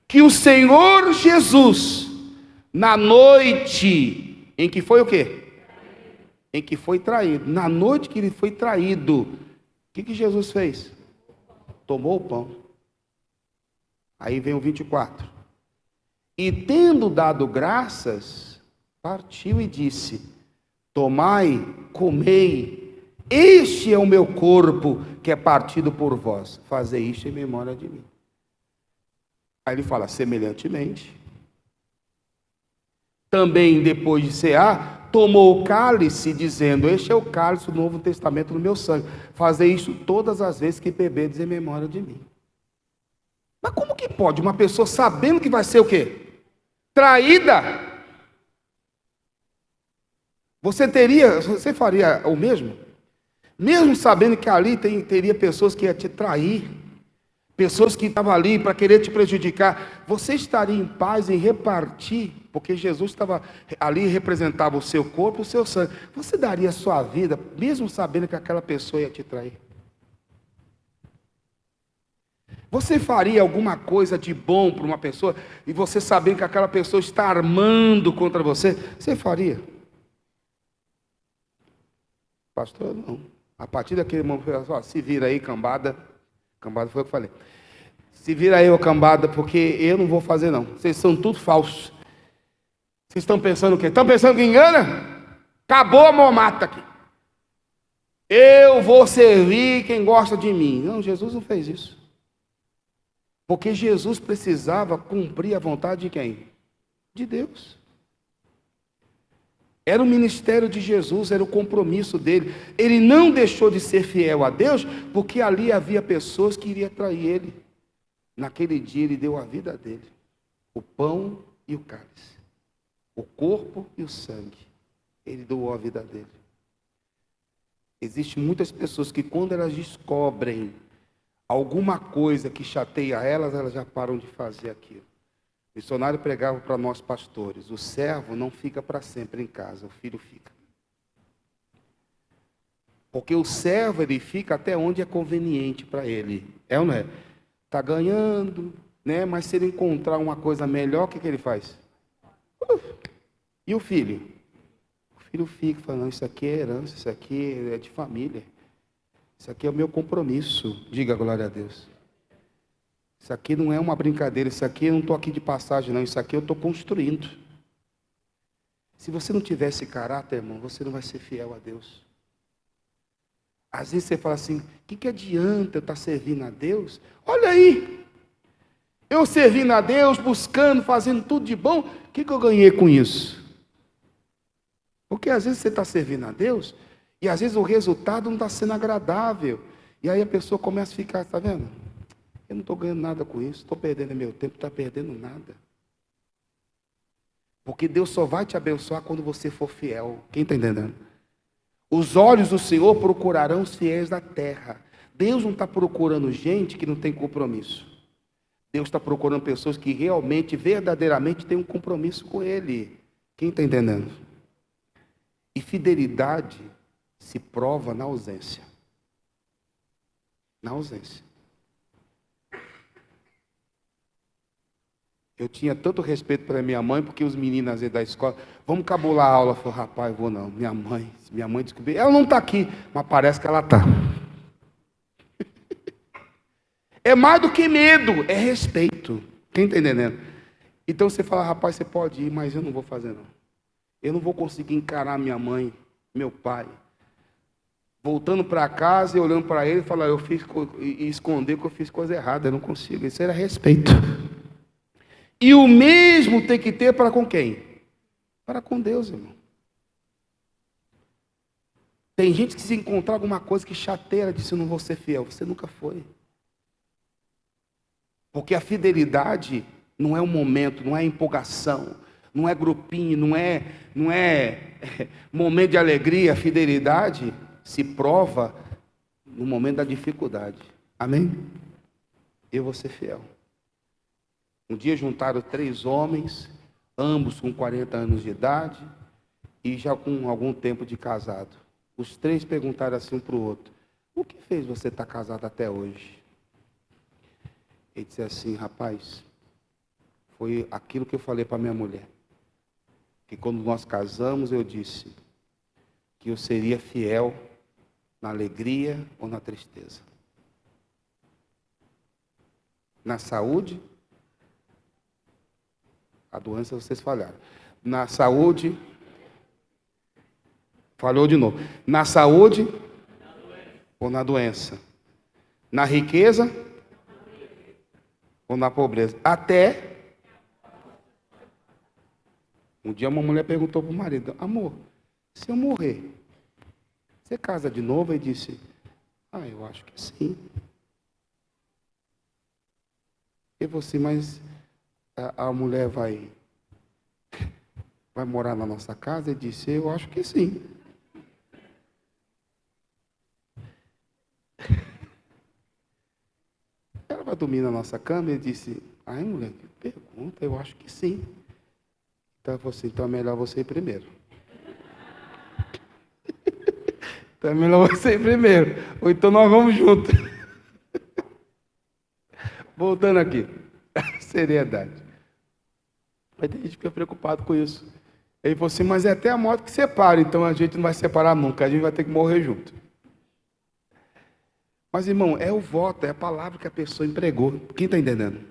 que o Senhor Jesus, na noite em que foi o quê? Em que foi traído. Na noite que ele foi traído, o que Jesus fez? Tomou o pão. Aí vem o 24. E tendo dado graças, partiu e disse, tomai, comei, este é o meu corpo que é partido por vós, fazei isto em memória de mim. Aí ele fala, semelhantemente, também depois de cear, tomou o cálice, dizendo, este é o cálice do Novo Testamento no meu sangue, fazei isto todas as vezes que beberdes em memória de mim. Mas como que pode uma pessoa sabendo que vai ser o quê? Traída. Você faria o mesmo? Mesmo sabendo que ali teria pessoas que iam te trair, pessoas que estavam ali para querer te prejudicar, você estaria em paz em repartir, porque Jesus estava ali, representava o seu corpo e o seu sangue. Você daria a sua vida, mesmo sabendo que aquela pessoa ia te trair? Você faria alguma coisa de bom para uma pessoa e você sabendo que aquela pessoa está armando contra você? Você faria? Pastor, não. A partir daquele momento, se vira aí, cambada. Cambada foi o que eu falei. Se vira aí, ô cambada, porque eu não vou fazer não. Vocês são tudo falsos. Vocês estão pensando o quê? Estão pensando que engana? Acabou a momata aqui. Eu vou servir quem gosta de mim. Não, Jesus não fez isso. Porque Jesus precisava cumprir a vontade de quem? De Deus. Era o ministério de Jesus, era o compromisso dele. Ele não deixou de ser fiel a Deus, porque ali havia pessoas que iriam trair ele. Naquele dia ele deu a vida dele, o pão e o cálice, o corpo e o sangue. Ele doou a vida dele. Existem muitas pessoas que quando elas descobrem alguma coisa que chateia elas já param de fazer aquilo. O missionário pregava para nós pastores: o servo não fica para sempre em casa, o filho fica. Porque o servo, ele fica até onde é conveniente para ele. É ou não é? Está ganhando, né? Mas se ele encontrar uma coisa melhor, o que ele faz? E o filho? O filho fica falando: isso aqui é herança, isso aqui é de família. Isso aqui é o meu compromisso. Diga glória a Deus. Isso aqui não é uma brincadeira, isso aqui eu não estou aqui de passagem, não. Isso aqui eu estou construindo. Se você não tiver esse caráter, irmão, você não vai ser fiel a Deus. Às vezes você fala assim: o que adianta eu estar servindo a Deus? Olha aí, eu servindo a Deus, buscando, fazendo tudo de bom, o que eu ganhei com isso? Porque às vezes você está servindo a Deus, e às vezes o resultado não está sendo agradável. E aí a pessoa começa a ficar: está vendo? Eu não estou ganhando nada com isso, estou perdendo meu tempo, não está perdendo nada. Porque Deus só vai te abençoar quando você for fiel. Quem está entendendo? Os olhos do Senhor procurarão os fiéis da terra. Deus não está procurando gente que não tem compromisso. Deus está procurando pessoas que realmente, verdadeiramente têm um compromisso com Ele. Quem está entendendo? E fidelidade se prova na ausência. Na ausência. Eu tinha tanto respeito para minha mãe, porque os meninos às vezes da escola: vamos cabular a aula. Eu falei: rapaz, eu vou não. Minha mãe descobriu. Ela não está aqui, mas parece que ela está. É mais do que medo, é respeito. Quem está entendendo? Então você fala: rapaz, você pode ir, mas eu não vou fazer não. Eu não vou conseguir encarar minha mãe, meu pai, voltando para casa e olhando para ele e falar: e esconder que eu fiz coisa errada. Eu não consigo. Isso era respeito. E o mesmo tem que ter para com quem? Para com Deus, irmão. Tem gente que se encontrar alguma coisa que chateia, diz: eu não vou ser fiel. Você nunca foi. Porque a fidelidade não é um momento, não é empolgação, não é grupinho, não é momento de alegria. A fidelidade se prova no momento da dificuldade. Amém? Eu vou ser fiel. Um dia juntaram 3 homens, ambos com 40 anos de idade e já com algum tempo de casado. Os 3 perguntaram assim um para o outro: o que fez você estar casado até hoje? Ele disse assim: rapaz, foi aquilo que eu falei para minha mulher. Que quando nós casamos eu disse que eu seria fiel na alegria ou na tristeza. Na saúde. A doença vocês falharam. Na saúde. Falhou de novo. Na saúde ou na doença? Na riqueza ou na pobreza? Até. Um dia uma mulher perguntou para o marido: amor, se eu morrer, você casa de novo? Ele disse: eu acho que sim. E você, mas a mulher vai morar na nossa casa? Ele disse: eu acho que sim. Ela vai dormir na nossa cama? Ele disse: ai, mulher, que pergunta, eu acho que sim. Então eu falei assim: então é melhor você ir primeiro. Então é melhor você ir primeiro. Ou então nós vamos juntos. Voltando aqui. Seriedade. Aí tem gente que fica preocupado com isso. Ele falou assim: mas é até a morte que separa, então a gente não vai separar nunca, a gente vai ter que morrer junto. Mas, irmão, é o voto, é a palavra que a pessoa empregou. Quem está entendendo?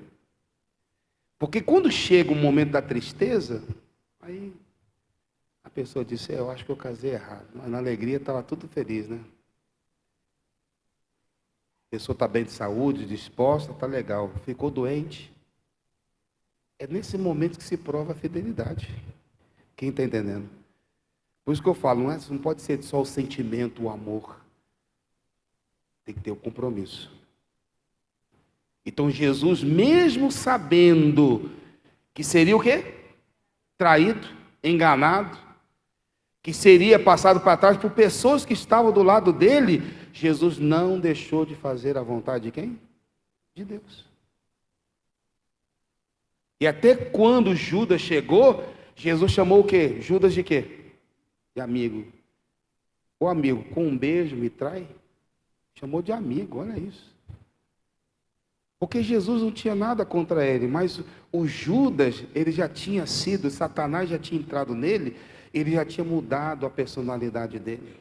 Porque quando chega o momento da tristeza, aí a pessoa disse: eu acho que eu casei errado. Mas na alegria estava tudo feliz, né? A pessoa está bem de saúde, disposta, está legal. Ficou doente. É nesse momento que se prova a fidelidade. Quem está entendendo? Por isso que eu falo, não pode ser só o sentimento, o amor. Tem que ter o compromisso. Então Jesus, mesmo sabendo que seria o quê? Traído, enganado, que seria passado para trás por pessoas que estavam do lado dele, Jesus não deixou de fazer a vontade de quem? De Deus. E até quando Judas chegou, Jesus chamou o quê? Judas de quê? De amigo. O amigo, com um beijo me trai? Chamou de amigo, olha isso. Porque Jesus não tinha nada contra ele, mas o Judas, ele já tinha sido, Satanás já tinha entrado nele, ele já tinha mudado a personalidade dele.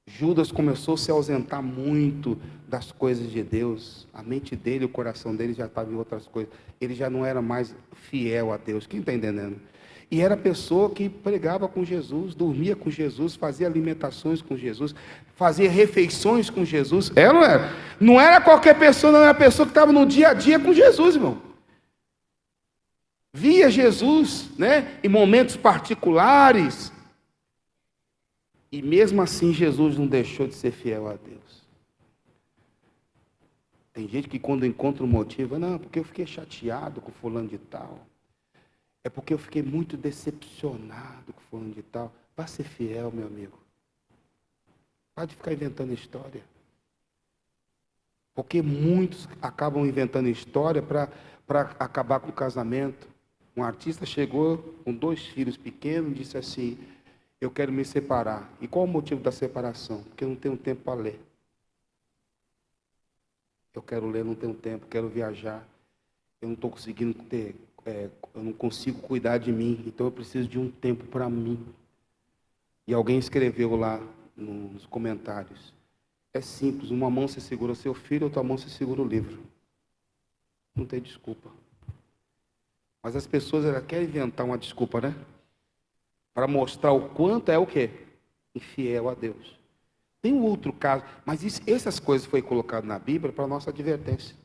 Judas começou a se ausentar muito das coisas de Deus. A mente dele, o coração dele já estava em outras coisas. Ele já não era mais fiel a Deus. Quem está entendendo? E era a pessoa que pregava com Jesus, dormia com Jesus, fazia alimentações com Jesus, fazia refeições com Jesus. Ela não era. Não era qualquer pessoa, não era a pessoa que estava no dia a dia com Jesus, irmão. Via Jesus, né, em momentos particulares. E mesmo assim Jesus não deixou de ser fiel a Deus. Tem gente que quando encontra um motivo, não, porque eu fiquei chateado com fulano de tal. É porque eu fiquei muito decepcionado com fulano de tal. Vá ser fiel, meu amigo. Pode ficar inventando história. Porque muitos acabam inventando história para acabar com o casamento. Um artista chegou com 2 filhos pequenos e disse assim, eu quero me separar. E qual o motivo da separação? Porque eu não tenho tempo para ler. Eu quero ler, não tenho tempo, quero viajar. Eu não estou conseguindo ter, eu não consigo cuidar de mim, então eu preciso de um tempo para mim. E alguém escreveu lá nos comentários, é simples, uma mão você segura seu filho, outra mão você segura o livro. Não tem desculpa. Mas as pessoas elas querem inventar uma desculpa, né? Para mostrar o quanto é o quê? Infiel a Deus. Tem um outro caso, mas essas coisas foram colocadas na Bíblia para nossa advertência.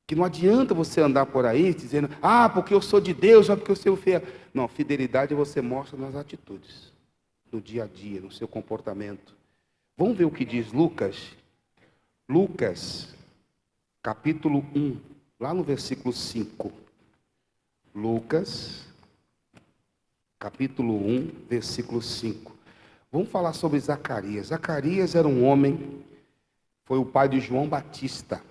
Que não adianta você andar por aí dizendo, porque eu sou de Deus, porque eu sou fiel. Não, fidelidade você mostra nas atitudes, no dia a dia, no seu comportamento. Vamos ver o que diz Lucas. Lucas, capítulo 1, lá no versículo 5. Lucas, capítulo 1, versículo 5. Vamos falar sobre Zacarias. Zacarias era um homem, foi o pai de João Batista.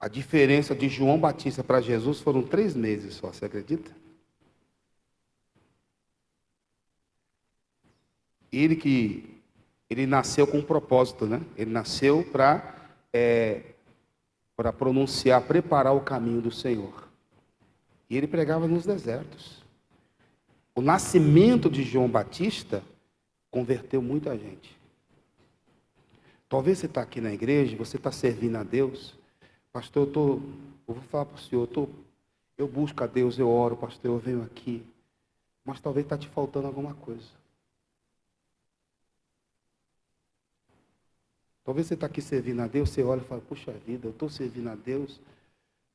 A diferença de João Batista para Jesus foram 3 meses só, você acredita? Ele nasceu com um propósito, né? Ele nasceu para pronunciar, preparar o caminho do Senhor. E ele pregava nos desertos. O nascimento de João Batista converteu muita gente. Talvez você está aqui na igreja, você está servindo a Deus. Pastor, eu vou falar para o senhor, eu busco a Deus, eu oro, pastor, eu venho aqui. Mas talvez está te faltando alguma coisa. Talvez você está aqui servindo a Deus, você olha e fala, puxa vida, eu estou servindo a Deus,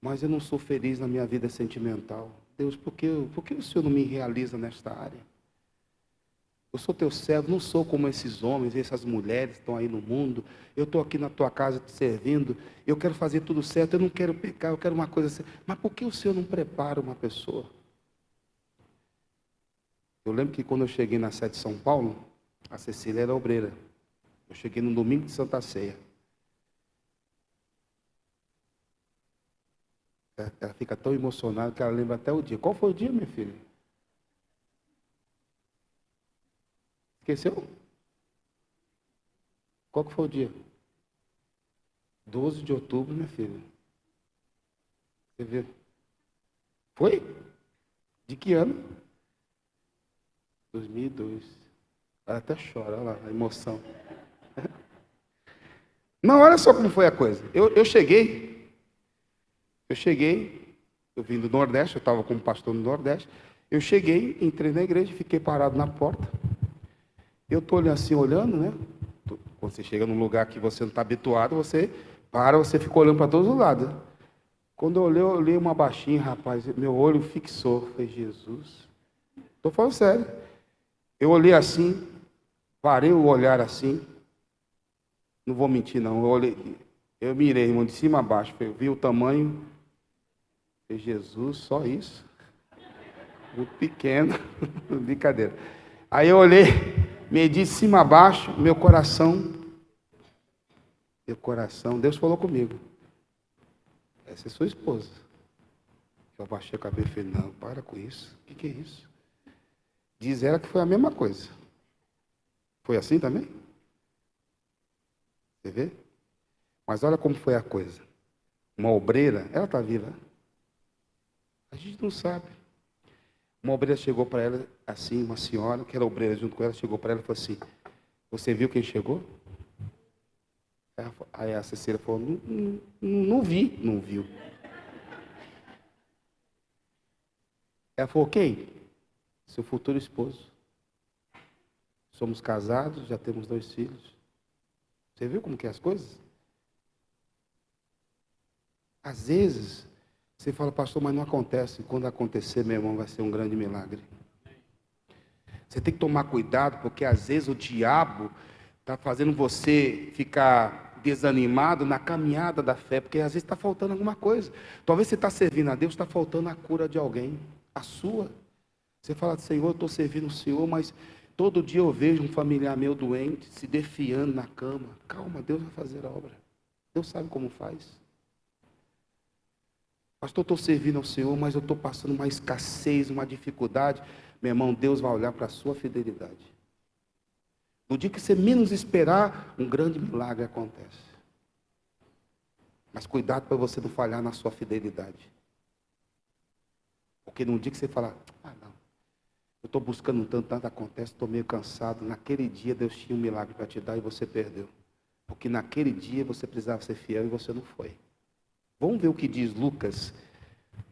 mas eu não sou feliz na minha vida sentimental. Deus, por que o Senhor não me realiza nesta área? Eu sou teu servo, não sou como esses homens, essas mulheres que estão aí no mundo. Eu estou aqui na tua casa te servindo, eu quero fazer tudo certo, eu não quero pecar, eu quero uma coisa assim. Mas por que o Senhor não prepara uma pessoa? Eu lembro que quando eu cheguei na sede de São Paulo, a Cecília era obreira. Eu cheguei no domingo de Santa Ceia. Ela fica tão emocionada que ela lembra até o dia. Qual foi o dia, minha filha? Esqueceu? Qual que foi o dia? 12 de outubro, minha filha. Você vê? Foi? De que ano? 2002. Ela até chora, olha lá, a emoção. Não, olha só como foi a coisa. Eu cheguei, eu vim do Nordeste, eu estava como pastor no Nordeste. Eu cheguei, entrei na igreja, fiquei parado na porta. Eu estou assim olhando, né? Quando você chega num lugar que você não está habituado, você fica olhando para todos os lados. Quando eu olhei uma baixinha, rapaz, meu olho fixou. Falei, Jesus. Estou falando sério. Eu olhei assim, parei o olhar assim. Não vou mentir, não. Eu mirei, irmão, de cima a baixo. Eu vi o tamanho. E Jesus, só isso. Muito pequeno. Brincadeira. Aí eu olhei, medi de cima a baixo, meu coração. Deus falou comigo. Essa é sua esposa. Eu abaixei a cabeça e falei, não, para com isso. O que é isso? Diz ela que foi a mesma coisa. Foi assim também? Você vê? Mas olha como foi a coisa. Uma obreira, ela está viva. A gente não sabe. Uma obreira chegou para ela, assim, uma senhora, que era obreira junto com ela, chegou para ela e falou assim, você viu quem chegou? Aí a Cecília falou, não vi, não viu. Ela falou, quem? Seu futuro esposo. Somos casados, já temos 2 filhos. Você viu como que é as coisas? Às vezes, você fala, pastor, mas não acontece. Quando acontecer, meu irmão, vai ser um grande milagre. Você tem que tomar cuidado, porque às vezes o diabo está fazendo você ficar desanimado na caminhada da fé, porque às vezes está faltando alguma coisa. Talvez você está servindo a Deus, está faltando a cura de alguém, a sua. Você fala, Senhor, eu estou servindo o Senhor, mas todo dia eu vejo um familiar meu doente, se defiando na cama. Calma, Deus vai fazer a obra. Deus sabe como faz. Pastor, eu estou servindo ao Senhor, mas eu estou passando uma escassez, uma dificuldade. Meu irmão, Deus vai olhar para a sua fidelidade. No dia que você menos esperar, um grande milagre acontece. Mas cuidado para você não falhar na sua fidelidade. Porque no dia que você falar, não, eu estou buscando tanto, nada acontece, estou meio cansado. Naquele dia Deus tinha um milagre para te dar e você perdeu. Porque naquele dia você precisava ser fiel e você não foi. Vamos ver o que diz Lucas,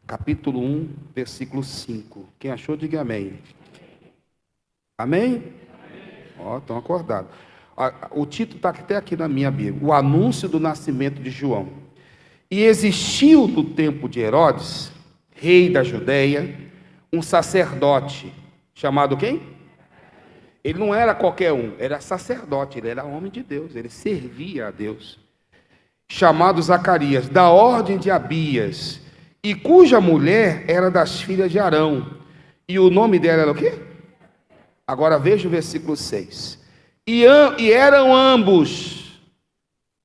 capítulo 1, versículo 5. Quem achou, diga amém. Amém? Ó, estão acordados. O título está até aqui na minha Bíblia. O anúncio do nascimento de João. E existiu no tempo de Herodes, rei da Judeia, um sacerdote, chamado quem? Ele não era qualquer um, era sacerdote, ele era homem de Deus, ele servia a Deus. Chamado Zacarias, da ordem de Abias, e cuja mulher era das filhas de Arão. E o nome dela era o quê? Agora veja o versículo 6. E eram ambos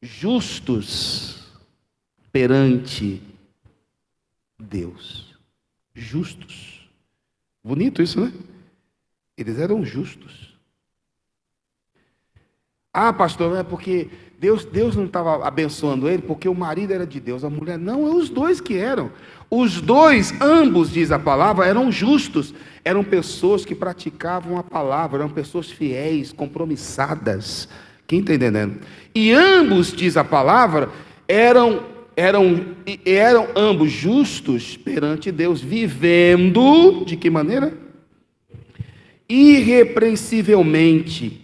justos perante Deus. Justos. Bonito isso, né? Eles eram justos. Ah, pastor, é porque Deus não estava abençoando ele, porque o marido era de Deus, a mulher não, é os dois que eram. Os dois, ambos, diz a palavra, eram justos. Eram pessoas que praticavam a palavra, eram pessoas fiéis, compromissadas. Quem está entendendo? E ambos, diz a palavra, eram ambos justos perante Deus, vivendo, de que maneira? Irrepreensivelmente,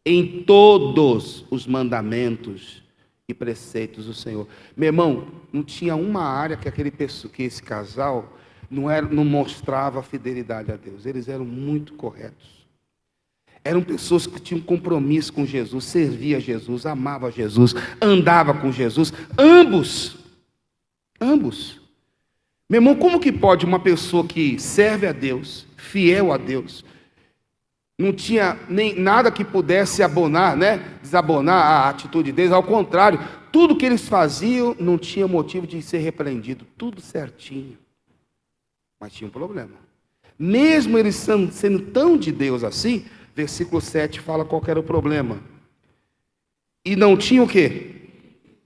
em todos os mandamentos e preceitos do Senhor. Meu irmão, não tinha uma área que esse casal não mostrava fidelidade a Deus. Eles eram muito corretos. Eram pessoas que tinham compromisso com Jesus, servia a Jesus, amava Jesus, andava com Jesus. Ambos. Meu irmão, como que pode uma pessoa que serve a Deus, fiel a Deus, não tinha nem nada que pudesse desabonar a atitude deles, ao contrário, tudo que eles faziam não tinha motivo de ser repreendido, tudo certinho. Mas tinha um problema. Mesmo eles sendo tão de Deus assim, versículo 7 fala qual era o problema. E não tinha o quê?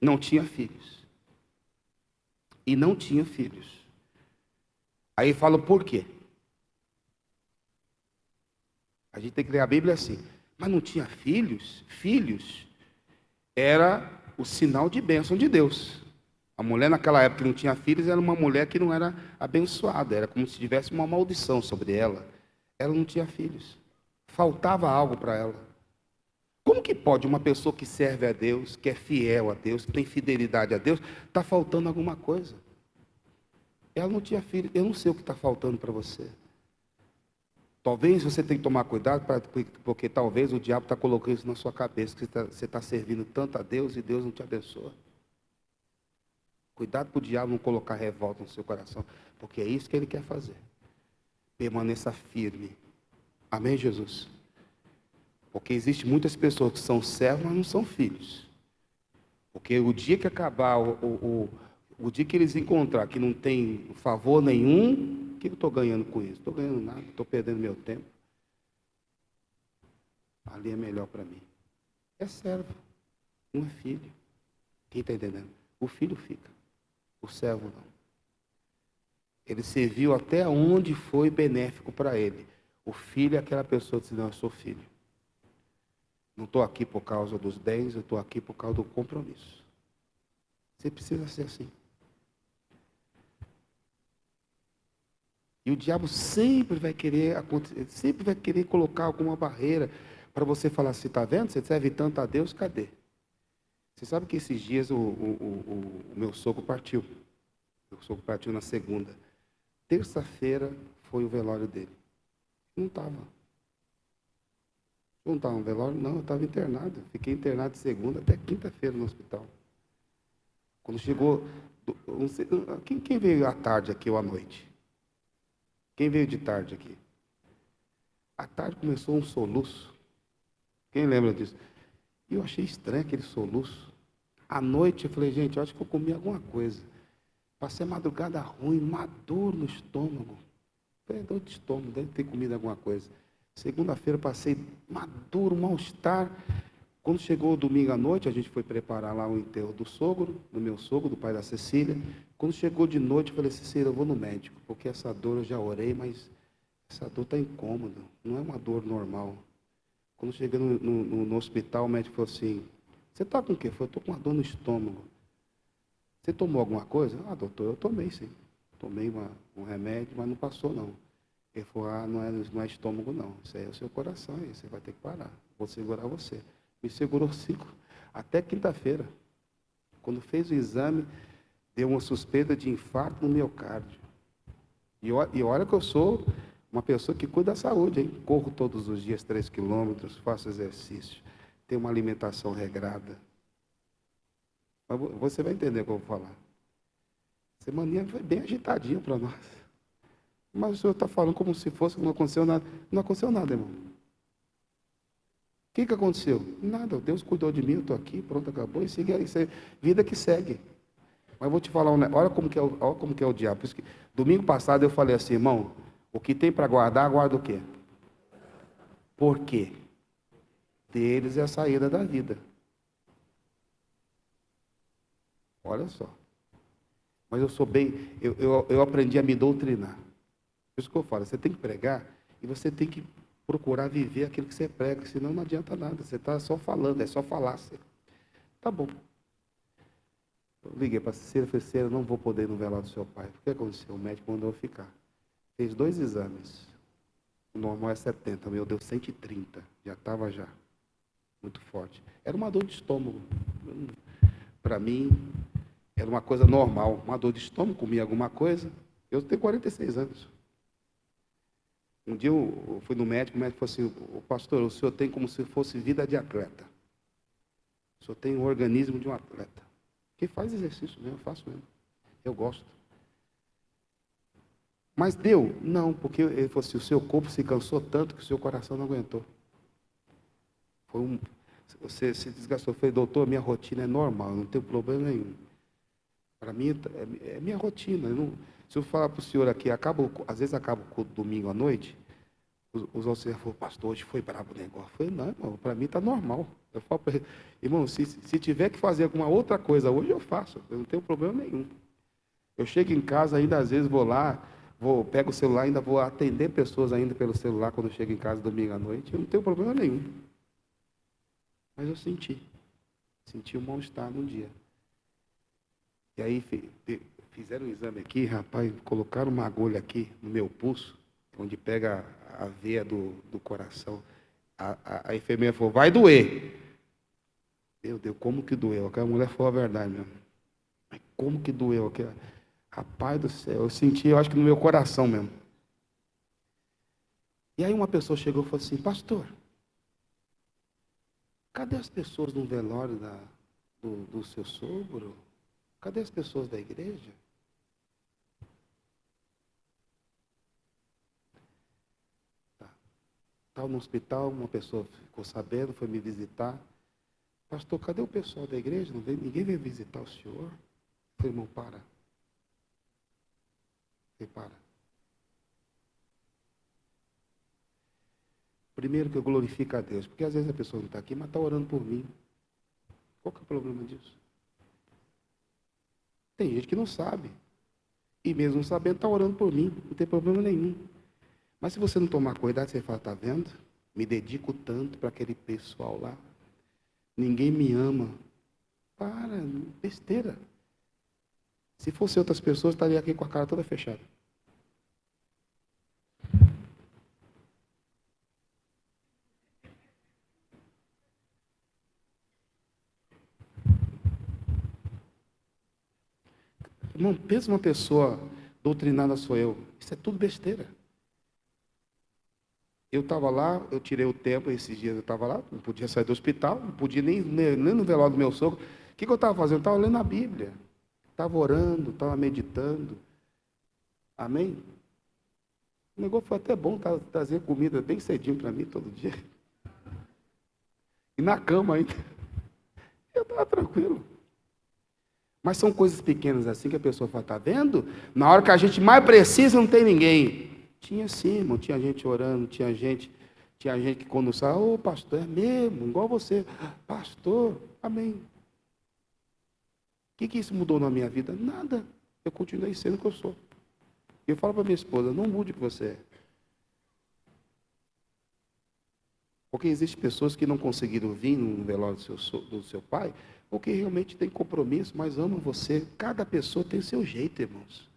Não tinha filhos. E não tinha filhos. Aí fala por quê? A gente tem que ler a Bíblia assim. Mas não tinha filhos? Filhos era o sinal de bênção de Deus. A mulher naquela época que não tinha filhos era uma mulher que não era abençoada. Era como se tivesse uma maldição sobre ela. Ela não tinha filhos. Faltava algo para ela. Como que pode uma pessoa que serve a Deus, que é fiel a Deus, que tem fidelidade a Deus, está faltando alguma coisa? Ela não tinha filho. Eu não sei o que está faltando para você. Talvez você tenha que tomar cuidado, porque talvez o diabo está colocando isso na sua cabeça, que você está servindo tanto a Deus e Deus não te abençoa. Cuidado para o diabo não colocar revolta no seu coração, porque é isso que ele quer fazer. Permaneça firme. Amém, Jesus? Porque existem muitas pessoas que são servos, mas não são filhos. Porque o dia que acabar, o dia que eles encontrar que não tem favor nenhum, o que eu estou ganhando com isso? Estou ganhando nada, estou perdendo meu tempo. Ali é melhor para mim. É servo, não é filho. Quem está entendendo? O filho fica, o servo não. Ele serviu até onde foi benéfico para ele. O filho é aquela pessoa que diz, não, eu sou filho. Não estou aqui por causa dos bens, eu estou aqui por causa do compromisso. Você precisa ser assim. E o diabo sempre vai querer colocar alguma barreira para você falar assim, está vendo? Você serve tanto a Deus, cadê? Você sabe que esses dias o meu sogro partiu. Meu sogro partiu na segunda. Terça-feira foi o velório dele. Não estava. Eu não estava no velório? Não, eu estava internado. Fiquei internado de segunda até quinta-feira no hospital. Quando chegou... Quem veio à tarde aqui ou à noite? Quem veio de tarde aqui? À tarde começou um soluço. Quem lembra disso? E eu achei estranho aquele soluço. À noite eu falei, gente, eu acho que eu comi alguma coisa. Passei a madrugada ruim, uma dor no estômago. Falei, dor de estômago, deve ter comido alguma coisa. Segunda-feira passei uma dor, um mal-estar. Quando chegou o domingo à noite, a gente foi preparar lá o enterro do sogro, do meu sogro, do pai da Cecília. Quando chegou de noite, eu falei, Cecília, eu vou no médico, porque essa dor eu já orei, mas essa dor está incômoda, não é uma dor normal. Quando cheguei no hospital, o médico falou assim, você está com o quê? Eu falei, estou com uma dor no estômago. Você tomou alguma coisa? Ah, doutor, eu tomei sim. Tomei um remédio, mas não passou não. Ele falou, não é estômago não, isso aí é o seu coração, aí você vai ter que parar, vou segurar você. Me segurou até quinta-feira. Quando fez o exame, deu uma suspeita de infarto no miocárdio. E olha que eu sou uma pessoa que cuida da saúde, hein? Corro todos os dias 3 quilômetros, faço exercício, tenho uma alimentação regrada. Mas você vai entender o que eu vou falar. Semaninha foi bem agitadinha para nós. Mas o senhor está falando como se fosse que não aconteceu nada. Não aconteceu nada, irmão. O que aconteceu? Nada, Deus cuidou de mim, eu estou aqui, pronto, acabou, e siga aí, vida que segue. Mas eu vou te falar, olha como que é o diabo. Por isso que, domingo passado eu falei assim, irmão, o que tem para guardar, guarda o quê? Por quê? Deles é a saída da vida. Olha só. Mas eu aprendi a me doutrinar. Por isso que eu falo, você tem que pregar e você tem que procurar viver aquilo que você prega, senão não adianta nada. Você está só falando, é só falácia. Tá bom. Eu liguei para a Cecília, falei, Cecília, não vou poder ir no velório do seu pai. O que aconteceu? O médico mandou eu ficar. Fez 2 exames. O normal é 70, o meu deu 130. Já estava já. Muito forte. Era uma dor de estômago. Para mim, era uma coisa normal. Uma dor de estômago, comia alguma coisa. Eu tenho 46 anos. Um dia eu fui no médico, o médico falou assim, pastor, o senhor tem como se fosse vida de atleta. O senhor tem o organismo de um atleta. Quem faz exercício mesmo, eu faço mesmo. Eu gosto. Mas deu? Não, porque ele falou assim, o seu corpo se cansou tanto que o seu coração não aguentou. Você se desgastou. Eu falei, doutor, minha rotina é normal, não tem problema nenhum. Para mim, é minha rotina. Se eu falar para o senhor aqui, às vezes acaba o domingo à noite, os auxiliares falam, pastor, hoje foi brabo o negócio. Eu falei, não, irmão, para mim está normal. Eu falo para ele, irmão, se tiver que fazer alguma outra coisa hoje, eu faço. Eu não tenho problema nenhum. Eu chego em casa, ainda às vezes vou lá, pego o celular, ainda vou atender pessoas ainda pelo celular quando eu chego em casa domingo à noite. Eu não tenho problema nenhum. Mas eu senti um mal-estar num dia. E aí fizeram um exame aqui, rapaz, colocaram uma agulha aqui no meu pulso, onde pega a veia do coração. A enfermeira falou, vai doer. Meu Deus, como que doeu? Aquela mulher falou a verdade mesmo. Mas como que doeu? Rapaz do céu, eu senti, eu acho que no meu coração mesmo. E aí uma pessoa chegou e falou assim: pastor, cadê as pessoas no velório do seu sogro? Cadê as pessoas da igreja? Estava no hospital, uma pessoa ficou sabendo, foi me visitar. Pastor, cadê o pessoal da igreja? Não veio, ninguém veio visitar o senhor? Eu falei: irmão, para. Eu falei: para. Primeiro que eu glorifico a Deus, porque às vezes a pessoa não está aqui, mas está orando por mim. Qual que é o problema disso? Tem gente que não sabe. E mesmo sabendo, está orando por mim. Não tem problema nenhum. Mas se você não tomar cuidado, você fala: está vendo? Me dedico tanto para aquele pessoal lá. Ninguém me ama. Para, besteira. Se fosse outras pessoas, estaria aqui com a cara toda fechada. Irmão, pensa uma pessoa doutrinada sou eu. Isso é tudo besteira. Eu estava lá, eu tirei o tempo, esses dias eu estava lá, não podia sair do hospital, não podia nem no velório do meu sogro. O que eu estava fazendo? Eu estava lendo a Bíblia. Estava orando, estava meditando. Amém? O negócio foi até bom trazer comida bem cedinho para mim todo dia. E na cama ainda. Eu estava tranquilo. Mas são coisas pequenas assim que a pessoa fala: está vendo? Na hora que a gente mais precisa, não tem ninguém. Tinha sim, irmão, tinha gente orando, tinha gente que quando sai: ô pastor, é mesmo, igual você. Pastor, amém. O que isso mudou na minha vida? Nada. Eu continuei sendo o que eu sou. Eu falo para minha esposa: não mude o que você é. Porque existem pessoas que não conseguiram vir no velório do seu pai, porque realmente tem compromisso, mas amam você. Cada pessoa tem o seu jeito, irmãos.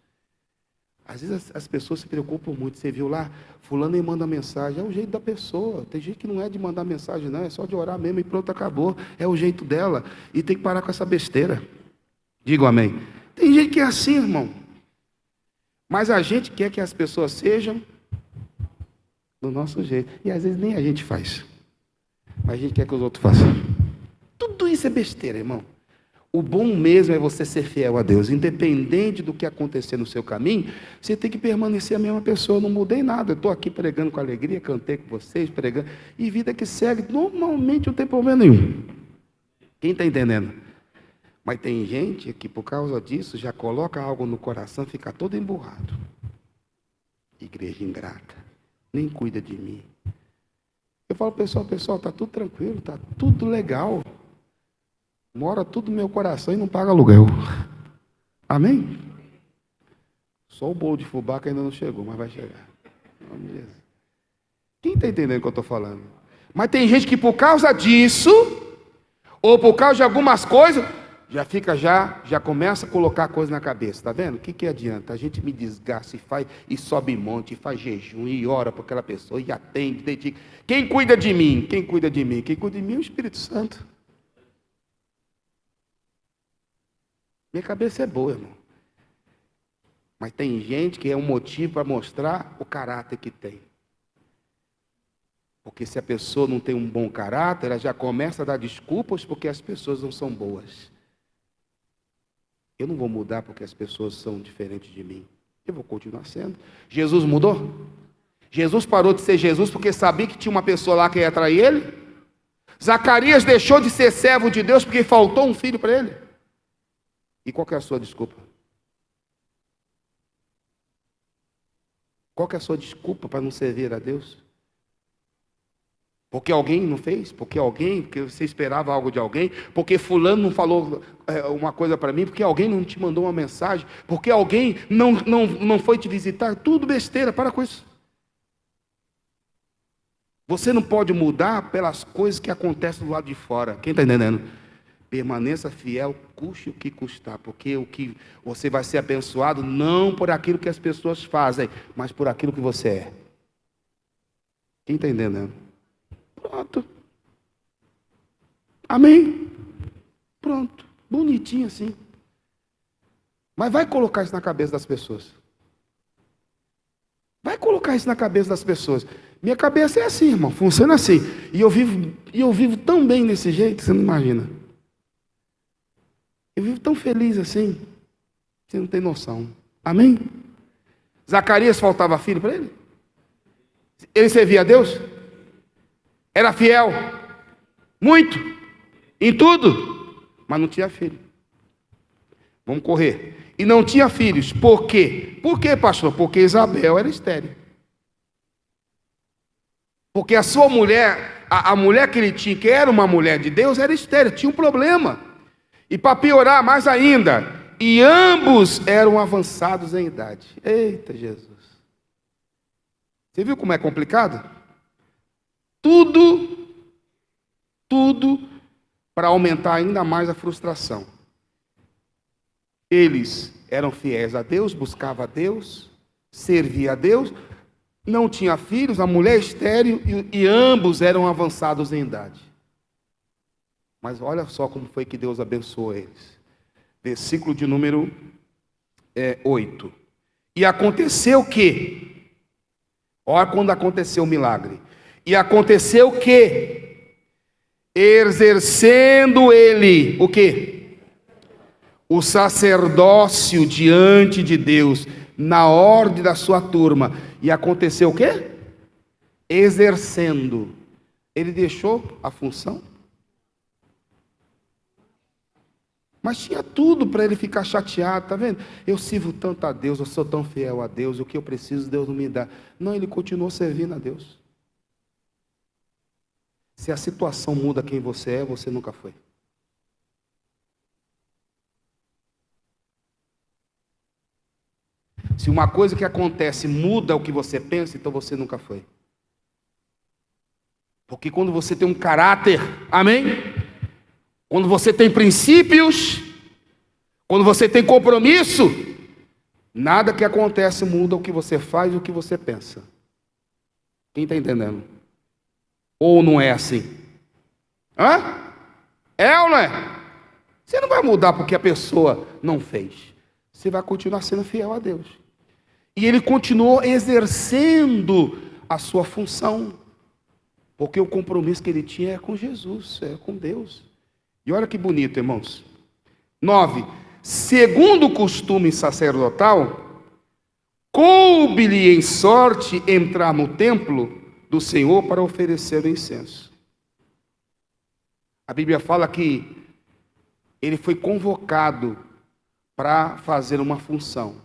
Às vezes as pessoas se preocupam muito. Você viu lá, fulano me manda mensagem. É o jeito da pessoa. Tem gente que não é de mandar mensagem, não. É só de orar mesmo e pronto, acabou. É o jeito dela. E tem que parar com essa besteira. Digo amém. Tem gente que é assim, irmão. Mas a gente quer que as pessoas sejam do nosso jeito. E às vezes nem a gente faz. Mas a gente quer que os outros façam. Tudo isso é besteira, irmão. O bom mesmo é você ser fiel a Deus. Independente do que acontecer no seu caminho, você tem que permanecer a mesma pessoa. Eu não mudei nada. Eu estou aqui pregando com alegria, cantei com vocês, pregando. E vida que segue, normalmente não tem problema nenhum. Quem está entendendo? Mas tem gente que por causa disso já coloca algo no coração, fica todo emburrado. Igreja ingrata. Nem cuida de mim. Eu falo: pessoal, está tudo tranquilo, está tudo legal. Mora tudo no meu coração e não paga aluguel. Amém? Só o bolo de fubá que ainda não chegou, mas vai chegar. Quem está entendendo o que eu estou falando? Mas tem gente que por causa disso, ou por causa de algumas coisas, já começa a colocar coisa na cabeça. Está vendo? O que adianta? A gente me desgasta e faz, e sobe monte, e faz jejum, e ora por aquela pessoa, e atende, dedica. Quem cuida de mim? Quem cuida de mim? Quem cuida de mim é o Espírito Santo. Minha cabeça é boa, irmão. Mas tem gente que é um motivo para mostrar o caráter que tem. Porque se a pessoa não tem um bom caráter, ela já começa a dar desculpas porque as pessoas não são boas. Eu não vou mudar porque as pessoas são diferentes de mim. Eu vou continuar sendo. Jesus mudou? Jesus parou de ser Jesus porque sabia que tinha uma pessoa lá que ia trair ele? Zacarias deixou de ser servo de Deus porque faltou um filho para ele? E qual que é a sua desculpa? Qual que é a sua desculpa para não servir a Deus? Porque alguém não fez? Porque você esperava algo de alguém? Porque fulano não falou uma coisa para mim? Porque alguém não te mandou uma mensagem? Porque alguém não foi te visitar? Tudo besteira, para com isso. Você não pode mudar pelas coisas que acontecem do lado de fora. Quem está entendendo? Permaneça fiel, custe o que custar, porque o que você vai ser abençoado não por aquilo que as pessoas fazem, mas por aquilo que você é. Quem está entendendo? Pronto. Amém? Pronto. Bonitinho assim. Mas vai colocar isso na cabeça das pessoas. Vai colocar isso na cabeça das pessoas. Minha cabeça é assim, irmão, funciona assim. E eu vivo tão bem desse jeito, você não imagina. Eu vivo tão feliz assim, você não tem noção. Amém? Zacarias faltava filho para ele? Ele servia a Deus? Era fiel? Muito? Em tudo? Mas não tinha filho. Vamos correr. E não tinha filhos. Por quê? Por quê, pastor? Porque Isabel era estéril. Porque a sua mulher, a mulher que ele tinha, que era uma mulher de Deus, era estéril, tinha um problema. E para piorar mais ainda, e ambos eram avançados em idade. Eita Jesus. Você viu como é complicado? Tudo para aumentar ainda mais a frustração. Eles eram fiéis a Deus, buscavam a Deus, serviam a Deus, não tinha filhos, a mulher estéril, e ambos eram avançados em idade. Mas olha só como foi que Deus abençoou eles. Versículo de número 8. E aconteceu que, olha quando aconteceu o milagre. E aconteceu que, exercendo ele, o quê? O sacerdócio diante de Deus, na ordem da sua turma. E aconteceu o quê? Exercendo. Ele deixou a função. Mas tinha tudo para ele ficar chateado, tá vendo? Eu sirvo tanto a Deus, eu sou tão fiel a Deus, o que eu preciso Deus não me dá. Não, ele continuou servindo a Deus. Se a situação muda quem você é, você nunca foi. Se uma coisa que acontece muda o que você pensa, então você nunca foi. Porque quando você tem um caráter, amém? Quando você tem princípios, quando você tem compromisso, nada que acontece muda o que você faz e o que você pensa. Quem está entendendo? Ou não é assim? Hã? É ou não é? Você não vai mudar porque a pessoa não fez. Você vai continuar sendo fiel a Deus. E ele continuou exercendo a sua função. Porque o compromisso que ele tinha é com Jesus, é com Deus. E olha que bonito, irmãos. 9. Segundo o costume sacerdotal, coube-lhe em sorte entrar no templo do Senhor para oferecer o incenso. A Bíblia fala que ele foi convocado para fazer uma função.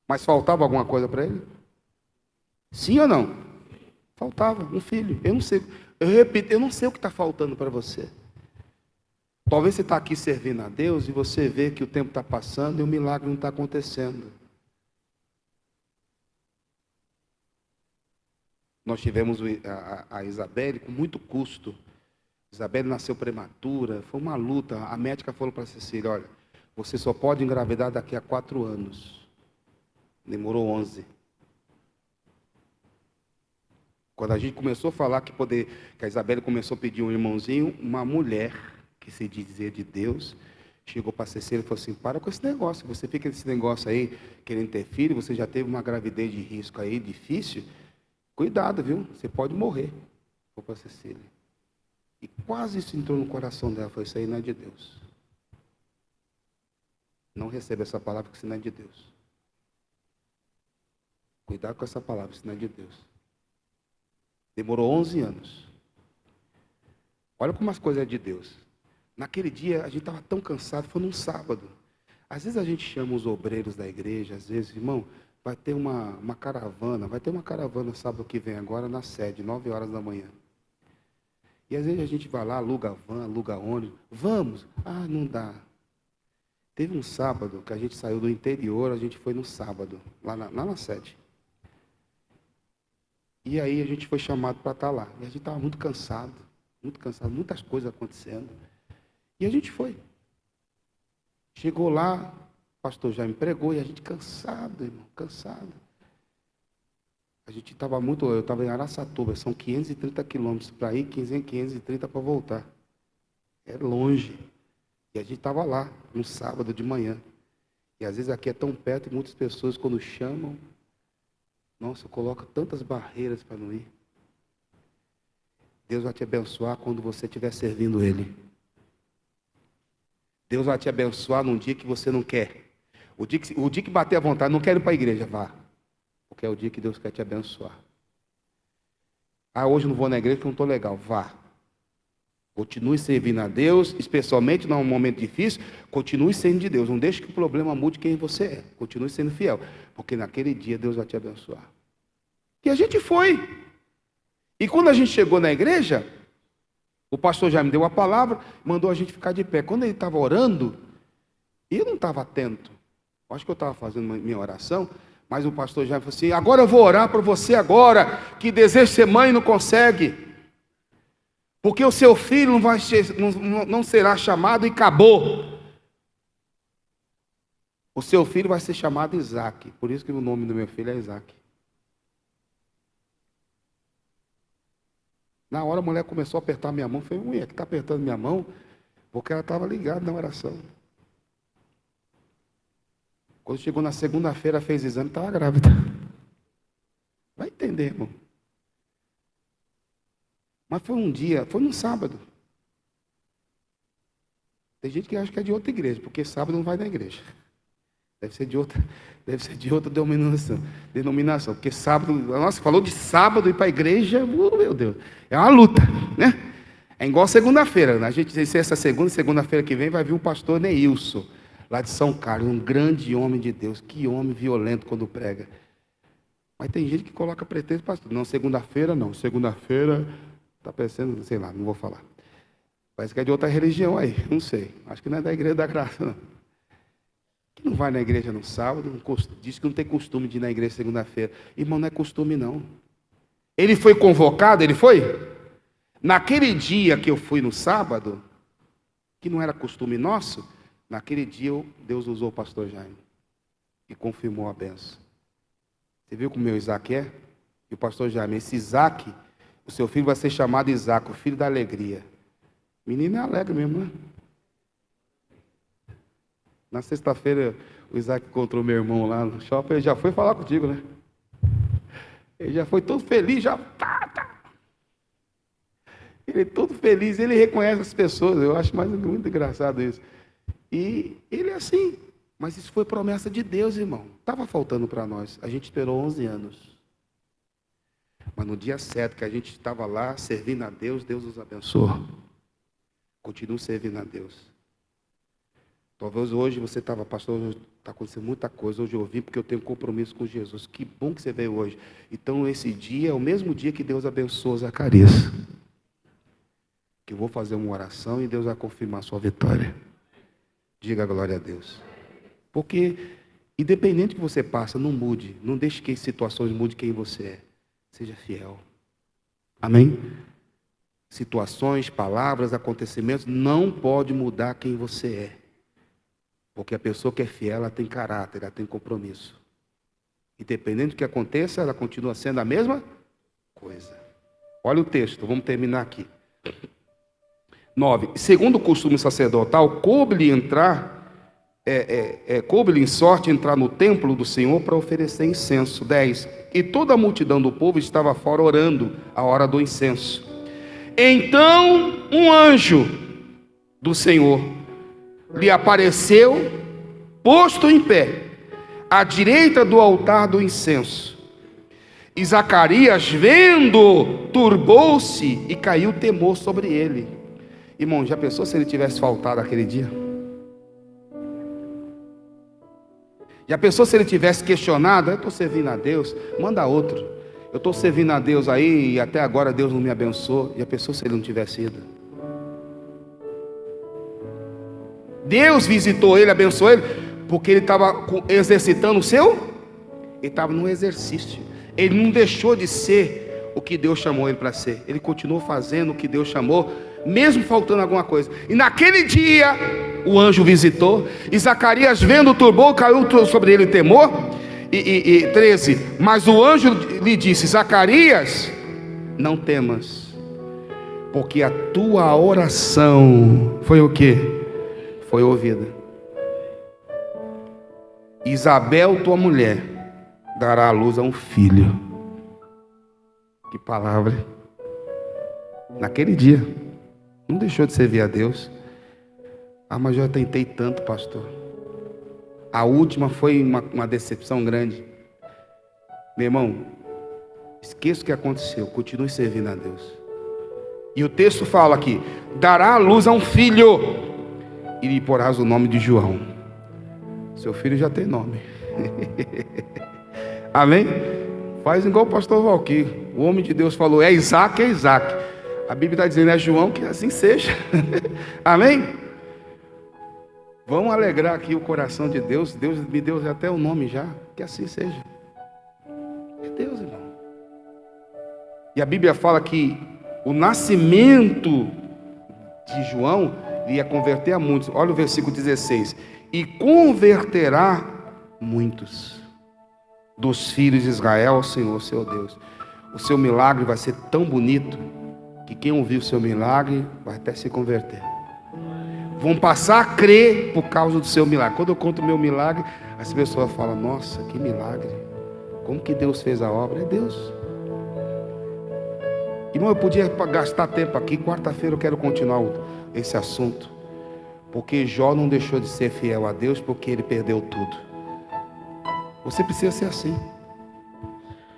Mas faltava alguma coisa para ele? Sim ou não? Faltava um filho. Eu não sei. Eu repito, eu não sei o que está faltando para você. Talvez você está aqui servindo a Deus e você vê que o tempo está passando e o milagre não está acontecendo. Nós tivemos a Isabelle com muito custo. Isabelle nasceu prematura, foi uma luta. A médica falou para a Cecília, olha, você só pode engravidar daqui a 4 anos. Demorou 11. Quando a gente começou a falar que a Isabelle começou a pedir um irmãozinho, uma mulher que se dizia de Deus, chegou para a Cecília e falou assim, para com esse negócio, você fica nesse negócio aí, querendo ter filho, você já teve uma gravidez de risco aí, difícil, cuidado, viu? Você pode morrer. Foi para a Cecília. E quase isso entrou no coração dela, foi isso aí não é de Deus. Não receba essa palavra, porque isso não é de Deus. Cuidado com essa palavra, isso não é de Deus. Demorou 11 anos. Olha como as coisas é de Deus. Naquele dia, a gente estava tão cansado, foi num sábado. Às vezes a gente chama os obreiros da igreja, às vezes, irmão, vai ter uma caravana, vai ter uma caravana sábado que vem agora na sede, 9 horas da manhã. E às vezes a gente vai lá, aluga van, aluga ônibus. Vamos. Ah, não dá. Teve um sábado que a gente saiu do interior, a gente foi no sábado, lá na sede. E aí a gente foi chamado para estar lá. E a gente estava muito cansado, muitas coisas acontecendo. E a gente foi. Chegou lá, o pastor já me pregou, e a gente cansado, irmão, cansado. A gente estava eu estava em Araçatuba, são 530 quilômetros para ir, 530 para voltar. É longe. E a gente estava lá, no sábado de manhã. E às vezes aqui é tão perto e muitas pessoas quando chamam, nossa, coloca tantas barreiras para não ir. Deus vai te abençoar quando você estiver servindo Ele. Deus vai te abençoar num dia que você não quer. O dia que bater a vontade, não quero ir para a igreja, vá. Porque é o dia que Deus quer te abençoar. Ah, hoje eu não vou na igreja porque não estou legal. Vá. Continue servindo a Deus, especialmente num momento difícil, continue sendo de Deus. Não deixe que o problema mude quem você é. Continue sendo fiel. Porque naquele dia Deus vai te abençoar. E a gente foi. E quando a gente chegou na igreja, o pastor já me deu a palavra, mandou a gente ficar de pé. Quando ele estava orando, eu não estava atento. Acho que eu estava fazendo minha oração, mas o pastor já falou assim, agora eu vou orar por você agora, que deseja ser mãe e não consegue. Porque o seu filho não será chamado e acabou. O seu filho vai ser chamado Isaac. Por isso que o nome do meu filho é Isaac. Na hora a mulher começou a apertar minha mão. Eu falei, mulher, que está apertando minha mão? Porque ela estava ligada na oração. Quando chegou na segunda-feira, fez exame, estava grávida. Vai entender, irmão. Mas foi um dia, foi num sábado. Tem gente que acha que é de outra igreja, porque sábado não vai na igreja. Deve ser de outra denominação. Porque sábado, nossa, falou de sábado ir para a igreja, meu Deus, é uma luta, né? É igual segunda-feira. A gente disse essa segunda-feira que vem, vai vir o pastor Neilson, lá de São Carlos, um grande homem de Deus. Que homem violento quando prega. Mas tem gente que coloca pretexto, pastor. Não, segunda-feira não. Segunda-feira está pensando, sei lá, não vou falar. Parece que é de outra religião aí, não sei. Acho que não é da igreja da graça, não. Que não vai na igreja no sábado, diz que não tem costume de ir na igreja segunda-feira. Irmão, não é costume, não. Ele foi convocado, ele foi? Naquele dia que eu fui no sábado, que não era costume nosso, naquele dia Deus usou o pastor Jaime e confirmou a benção. Você viu como o meu Isaac é? E o pastor Jaime, esse Isaac, o seu filho vai ser chamado Isaac, o filho da alegria. Menino é alegre mesmo, né? Na sexta-feira, o Isaac encontrou meu irmão lá no shopping, ele já foi falar contigo, né? Ele já foi todo feliz, já... Ele é todo feliz, ele reconhece as pessoas, eu acho muito engraçado isso. E ele é assim, mas isso foi promessa de Deus, irmão. Estava faltando para nós, a gente esperou 11 anos. Mas no dia certo que a gente estava lá, servindo a Deus, Deus nos abençoou. Continuo servindo a Deus. Talvez hoje você estava, pastor, está acontecendo muita coisa. Hoje eu vim porque eu tenho compromisso com Jesus. Que bom que você veio hoje. Então esse dia é o mesmo dia que Deus abençoou Zacarias. Que eu vou fazer uma oração e Deus vai confirmar a sua vitória. Diga glória a Deus. Porque independente do que você passa, não mude. Não deixe que as situações mudem quem você é. Seja fiel. Amém? Situações, palavras, acontecimentos não pode mudar quem você é. Porque a pessoa que é fiel, ela tem caráter, ela tem compromisso. Independente do que aconteça, ela continua sendo a mesma coisa. Olha o texto, vamos terminar aqui. 9. Segundo o costume sacerdotal, coube-lhe em sorte entrar no templo do Senhor para oferecer incenso. 10. E toda a multidão do povo estava fora orando a hora do incenso. Então um anjo do Senhor lhe apareceu, posto em pé, à direita do altar do incenso. E Zacarias, vendo, turbou-se e caiu temor sobre ele. Irmão, já pensou se ele tivesse faltado aquele dia? Já pensou se ele tivesse questionado? Eu estou servindo a Deus, manda outro. Eu estou servindo a Deus aí e até agora Deus não me abençoou. Já pensou se ele não tivesse ido? Deus visitou ele, abençoou ele, porque ele estava exercitando o seu? Ele estava no exercício. Ele não deixou de ser o que Deus chamou ele para ser. Ele continuou fazendo o que Deus chamou, mesmo faltando alguma coisa. E naquele dia, o anjo visitou, e Zacarias, vendo, turbou, caiu sobre ele temor. 13, mas o anjo lhe disse: Zacarias, não temas, porque a tua oração foi o quê? foi ouvida. Isabel, tua mulher, dará à luz a um filho. Que palavra. Naquele dia, não deixou de servir a Deus. Ah, mas eu já tentei tanto, pastor. A última foi uma decepção grande. Meu irmão, esqueça o que aconteceu, continue servindo a Deus. E o texto fala aqui: dará à luz a um filho, e lhe porás o nome de João. Seu filho já tem nome. Amém? Faz igual o pastor Valquir. O homem de Deus falou: é Isaac, é Isaac. A Bíblia está dizendo: é João, que assim seja. Amém? Vamos alegrar aqui o coração de Deus. Deus me deu até o nome já. Que assim seja. É Deus, irmão. E a Bíblia fala que o nascimento de João ia converter a muitos. Olha o versículo 16. E converterá muitos dos filhos de Israel ao Senhor, seu Deus. O seu milagre vai ser tão bonito que quem ouvir o seu milagre vai até se converter. Vão passar a crer por causa do seu milagre. Quando eu conto o meu milagre, as pessoas falam: nossa, que milagre. Como que Deus fez a obra? É Deus. Irmão, eu podia gastar tempo aqui. Quarta-feira eu quero continuar esse assunto. Porque Jó não deixou de ser fiel a Deus porque ele perdeu tudo. Você precisa ser assim.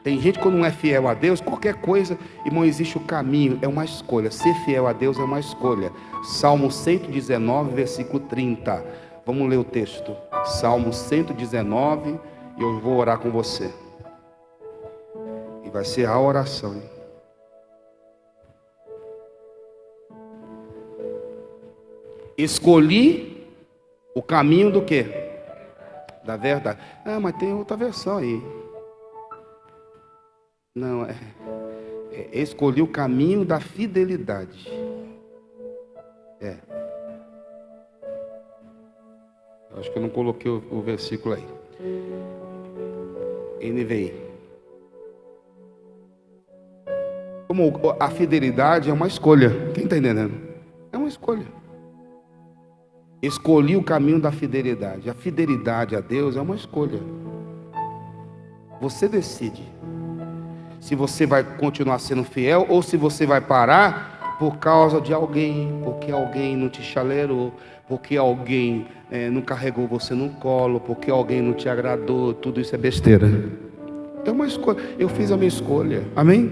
Tem gente que quando não é fiel a Deus, qualquer coisa, irmão, existe o caminho, é uma escolha. Ser fiel a Deus é uma escolha. Salmo 119, versículo 30. Vamos ler o texto. Salmo 119, e eu vou orar com você. E vai ser a oração, hein? Escolhi o caminho do quê? Da verdade. Ah, mas tem outra versão aí. Não, escolhi o caminho da fidelidade. Acho que eu não coloquei o versículo aí. NVI. Como a fidelidade é uma escolha. Quem está entendendo? É uma escolha. Escolhi o caminho da fidelidade. A fidelidade a Deus é uma escolha. Você decide se você vai continuar sendo fiel ou se você vai parar por causa de alguém, porque alguém não te chalerou, porque alguém não carregou você no colo, porque alguém não te agradou. Tudo isso é besteira. É uma escolha. Eu fiz a minha escolha. Amém?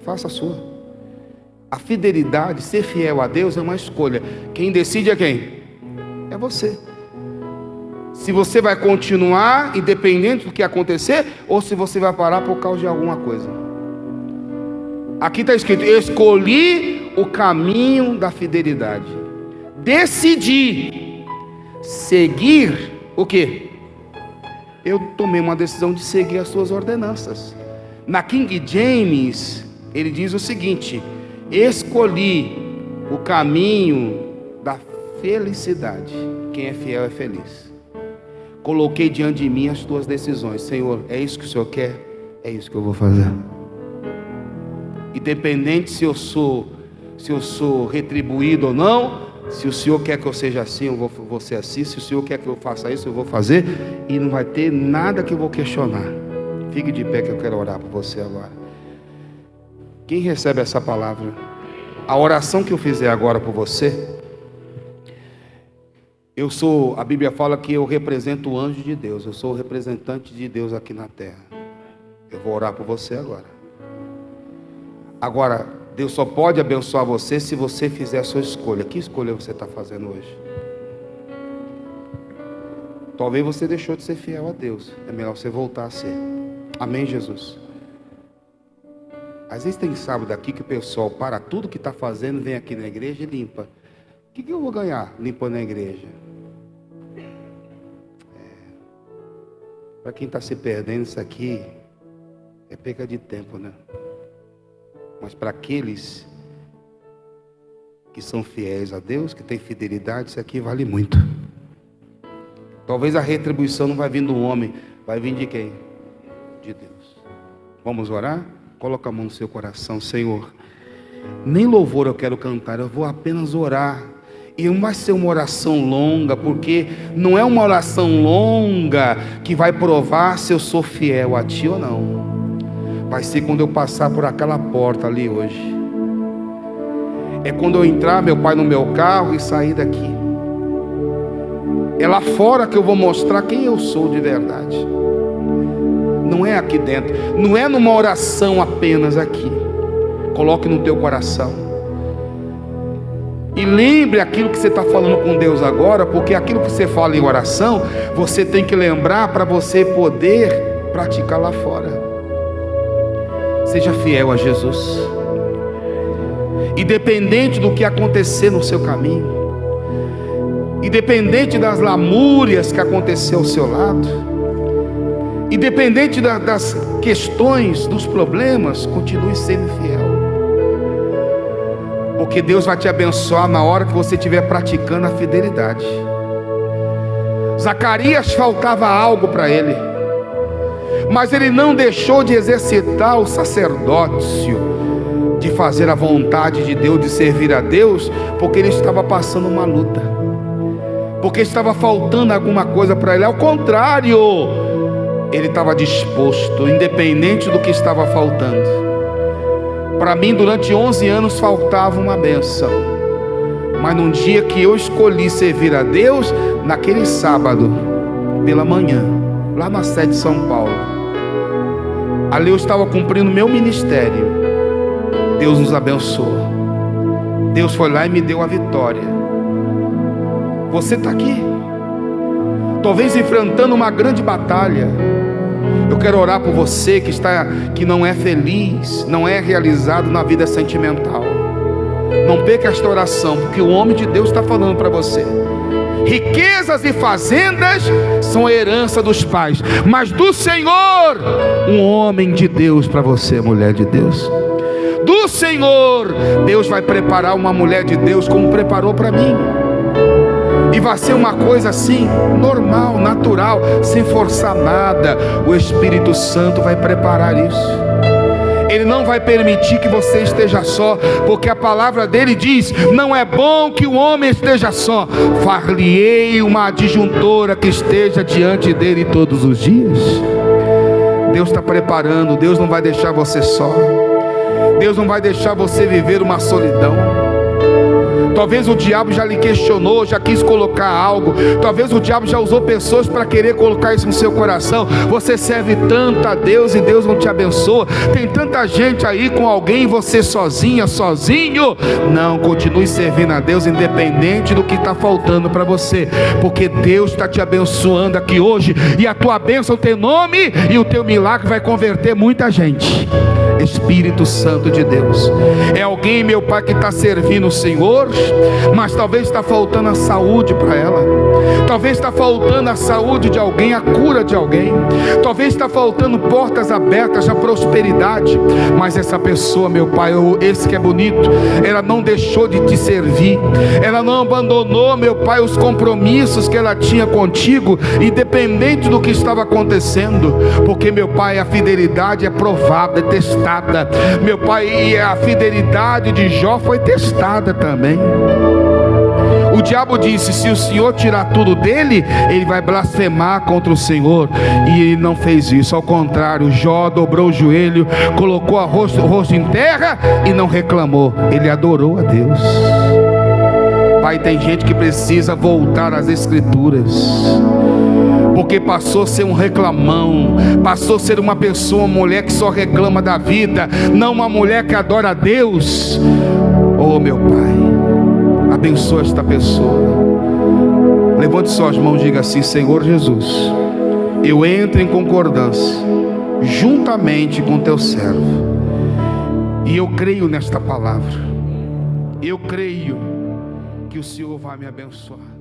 Faça a sua. A fidelidade, ser fiel a Deus é uma escolha. Quem decide é quem? É você. Se você vai continuar independente do que acontecer, ou se você vai parar por causa de alguma coisa. Aqui está escrito: escolhi o caminho da fidelidade. Decidi seguir o quê? Eu tomei uma decisão de seguir as suas ordenanças. Na King James, ele diz o seguinte: escolhi o caminho da felicidade. Quem é fiel é feliz. Coloquei diante de mim as tuas decisões. Senhor, é isso que o Senhor quer? É isso que eu vou fazer. Independente se eu sou retribuído ou não, se o Senhor quer que eu seja assim, eu vou ser assim. Se o Senhor quer que eu faça isso, eu vou fazer. E não vai ter nada que eu vou questionar. Fique de pé que eu quero orar por você agora. Quem recebe essa palavra? A oração que eu fizer agora por você, a Bíblia fala que eu represento o anjo de Deus. Eu sou o representante de Deus aqui na terra. Eu vou orar por você agora. Agora, Deus só pode abençoar você se você fizer a sua escolha. Que escolha você está fazendo hoje? Talvez você deixou de ser fiel a Deus. É melhor você voltar a ser. Amém, Jesus? Às vezes tem sábado aqui que o pessoal para tudo que está fazendo, vem aqui na igreja e limpa. O que eu vou ganhar limpando a igreja? Para quem está se perdendo, isso aqui é perca de tempo, né? Mas para aqueles que são fiéis a Deus, que têm fidelidade, isso aqui vale muito. Talvez a retribuição não vai vir do homem, vai vir de quem? De Deus. Vamos orar? Coloca a mão no seu coração. Senhor, nem louvor eu quero cantar, eu vou apenas orar E não vai ser uma oração longa, porque não é uma oração longa que vai provar se eu sou fiel a Ti ou não. Vai ser quando eu passar por aquela porta ali hoje. É quando eu entrar, meu Pai, no meu carro e sair daqui. É lá fora que eu vou mostrar quem eu sou de verdade. Não é aqui dentro. Não é numa oração apenas aqui. Coloque no teu coração. E lembre aquilo que você está falando com Deus agora, porque aquilo que você fala em oração, você tem que lembrar para você poder praticar lá fora. Seja fiel a Jesus. Independente do que acontecer no seu caminho, independente das lamúrias que aconteceu ao seu lado, independente das questões, dos problemas, continue sendo fiel. Porque Deus vai te abençoar na hora que você estiver praticando a fidelidade. Zacarias faltava algo para ele, mas ele não deixou de exercitar o sacerdócio, de fazer a vontade de Deus, de servir a Deus, porque ele estava passando uma luta, porque estava faltando alguma coisa para ele. Ao contrário, ele estava disposto, independente do que estava faltando. Para mim, durante 11 anos faltava uma bênção, mas num dia que eu escolhi servir a Deus, naquele sábado pela manhã, lá na sede de São Paulo, ali eu estava cumprindo meu ministério. Deus nos abençoou. Deus foi lá e me deu a vitória. Você está aqui, talvez enfrentando uma grande batalha. Eu quero orar por você que não é feliz, não é realizado na vida sentimental. Não perca esta oração, porque o homem de Deus está falando para você. Riquezas e fazendas são a herança dos pais, mas do Senhor, um homem de Deus para você, mulher de Deus. Do Senhor, Deus vai preparar uma mulher de Deus como preparou para mim. E vai ser uma coisa assim, normal, natural, sem forçar nada. O Espírito Santo vai preparar isso. Ele não vai permitir que você esteja só, porque a palavra dele diz: não é bom que o homem esteja só. Far-lhe-ei uma adjuntora que esteja diante dele todos os dias. Deus está preparando. Deus não vai deixar você só. Deus não vai deixar você viver uma solidão. Talvez o diabo já lhe questionou, já quis colocar algo. Talvez o diabo já usou pessoas para querer colocar isso no seu coração. Você serve tanto a Deus e Deus não te abençoa. Tem tanta gente aí com alguém e você sozinha, sozinho. Não, continue servindo a Deus independente do que está faltando para você, porque Deus está te abençoando aqui hoje. E a tua bênção tem nome, e o teu milagre vai converter muita gente. Espírito Santo de Deus. É alguém, meu Pai, que está servindo o Senhor, mas talvez está faltando a saúde para ela. Talvez está faltando a saúde de alguém, a cura de alguém. Talvez está faltando portas abertas, a prosperidade. Mas essa pessoa, meu Pai, esse que é bonito, ela não deixou de te servir. Ela não abandonou, meu Pai, os compromissos que ela tinha contigo, independente do que estava acontecendo. Porque, meu Pai, a fidelidade é provada, é testada. Meu Pai, e a fidelidade de Jó foi testada também. O diabo disse: se o Senhor tirar tudo dele, ele vai blasfemar contra o Senhor. E ele não fez isso. Ao contrário, Jó dobrou o joelho, colocou o rosto em terra e não reclamou. Ele adorou a Deus. Pai, tem gente que precisa voltar às Escrituras, porque passou a ser um reclamão, passou a ser uma pessoa, uma mulher que só reclama da vida, não uma mulher que adora a Deus. Oh, meu Pai, abençoa esta pessoa. Levante suas mãos e diga assim: Senhor Jesus, eu entro em concordância juntamente com teu servo, e eu creio nesta palavra. Eu creio que o Senhor vai me abençoar.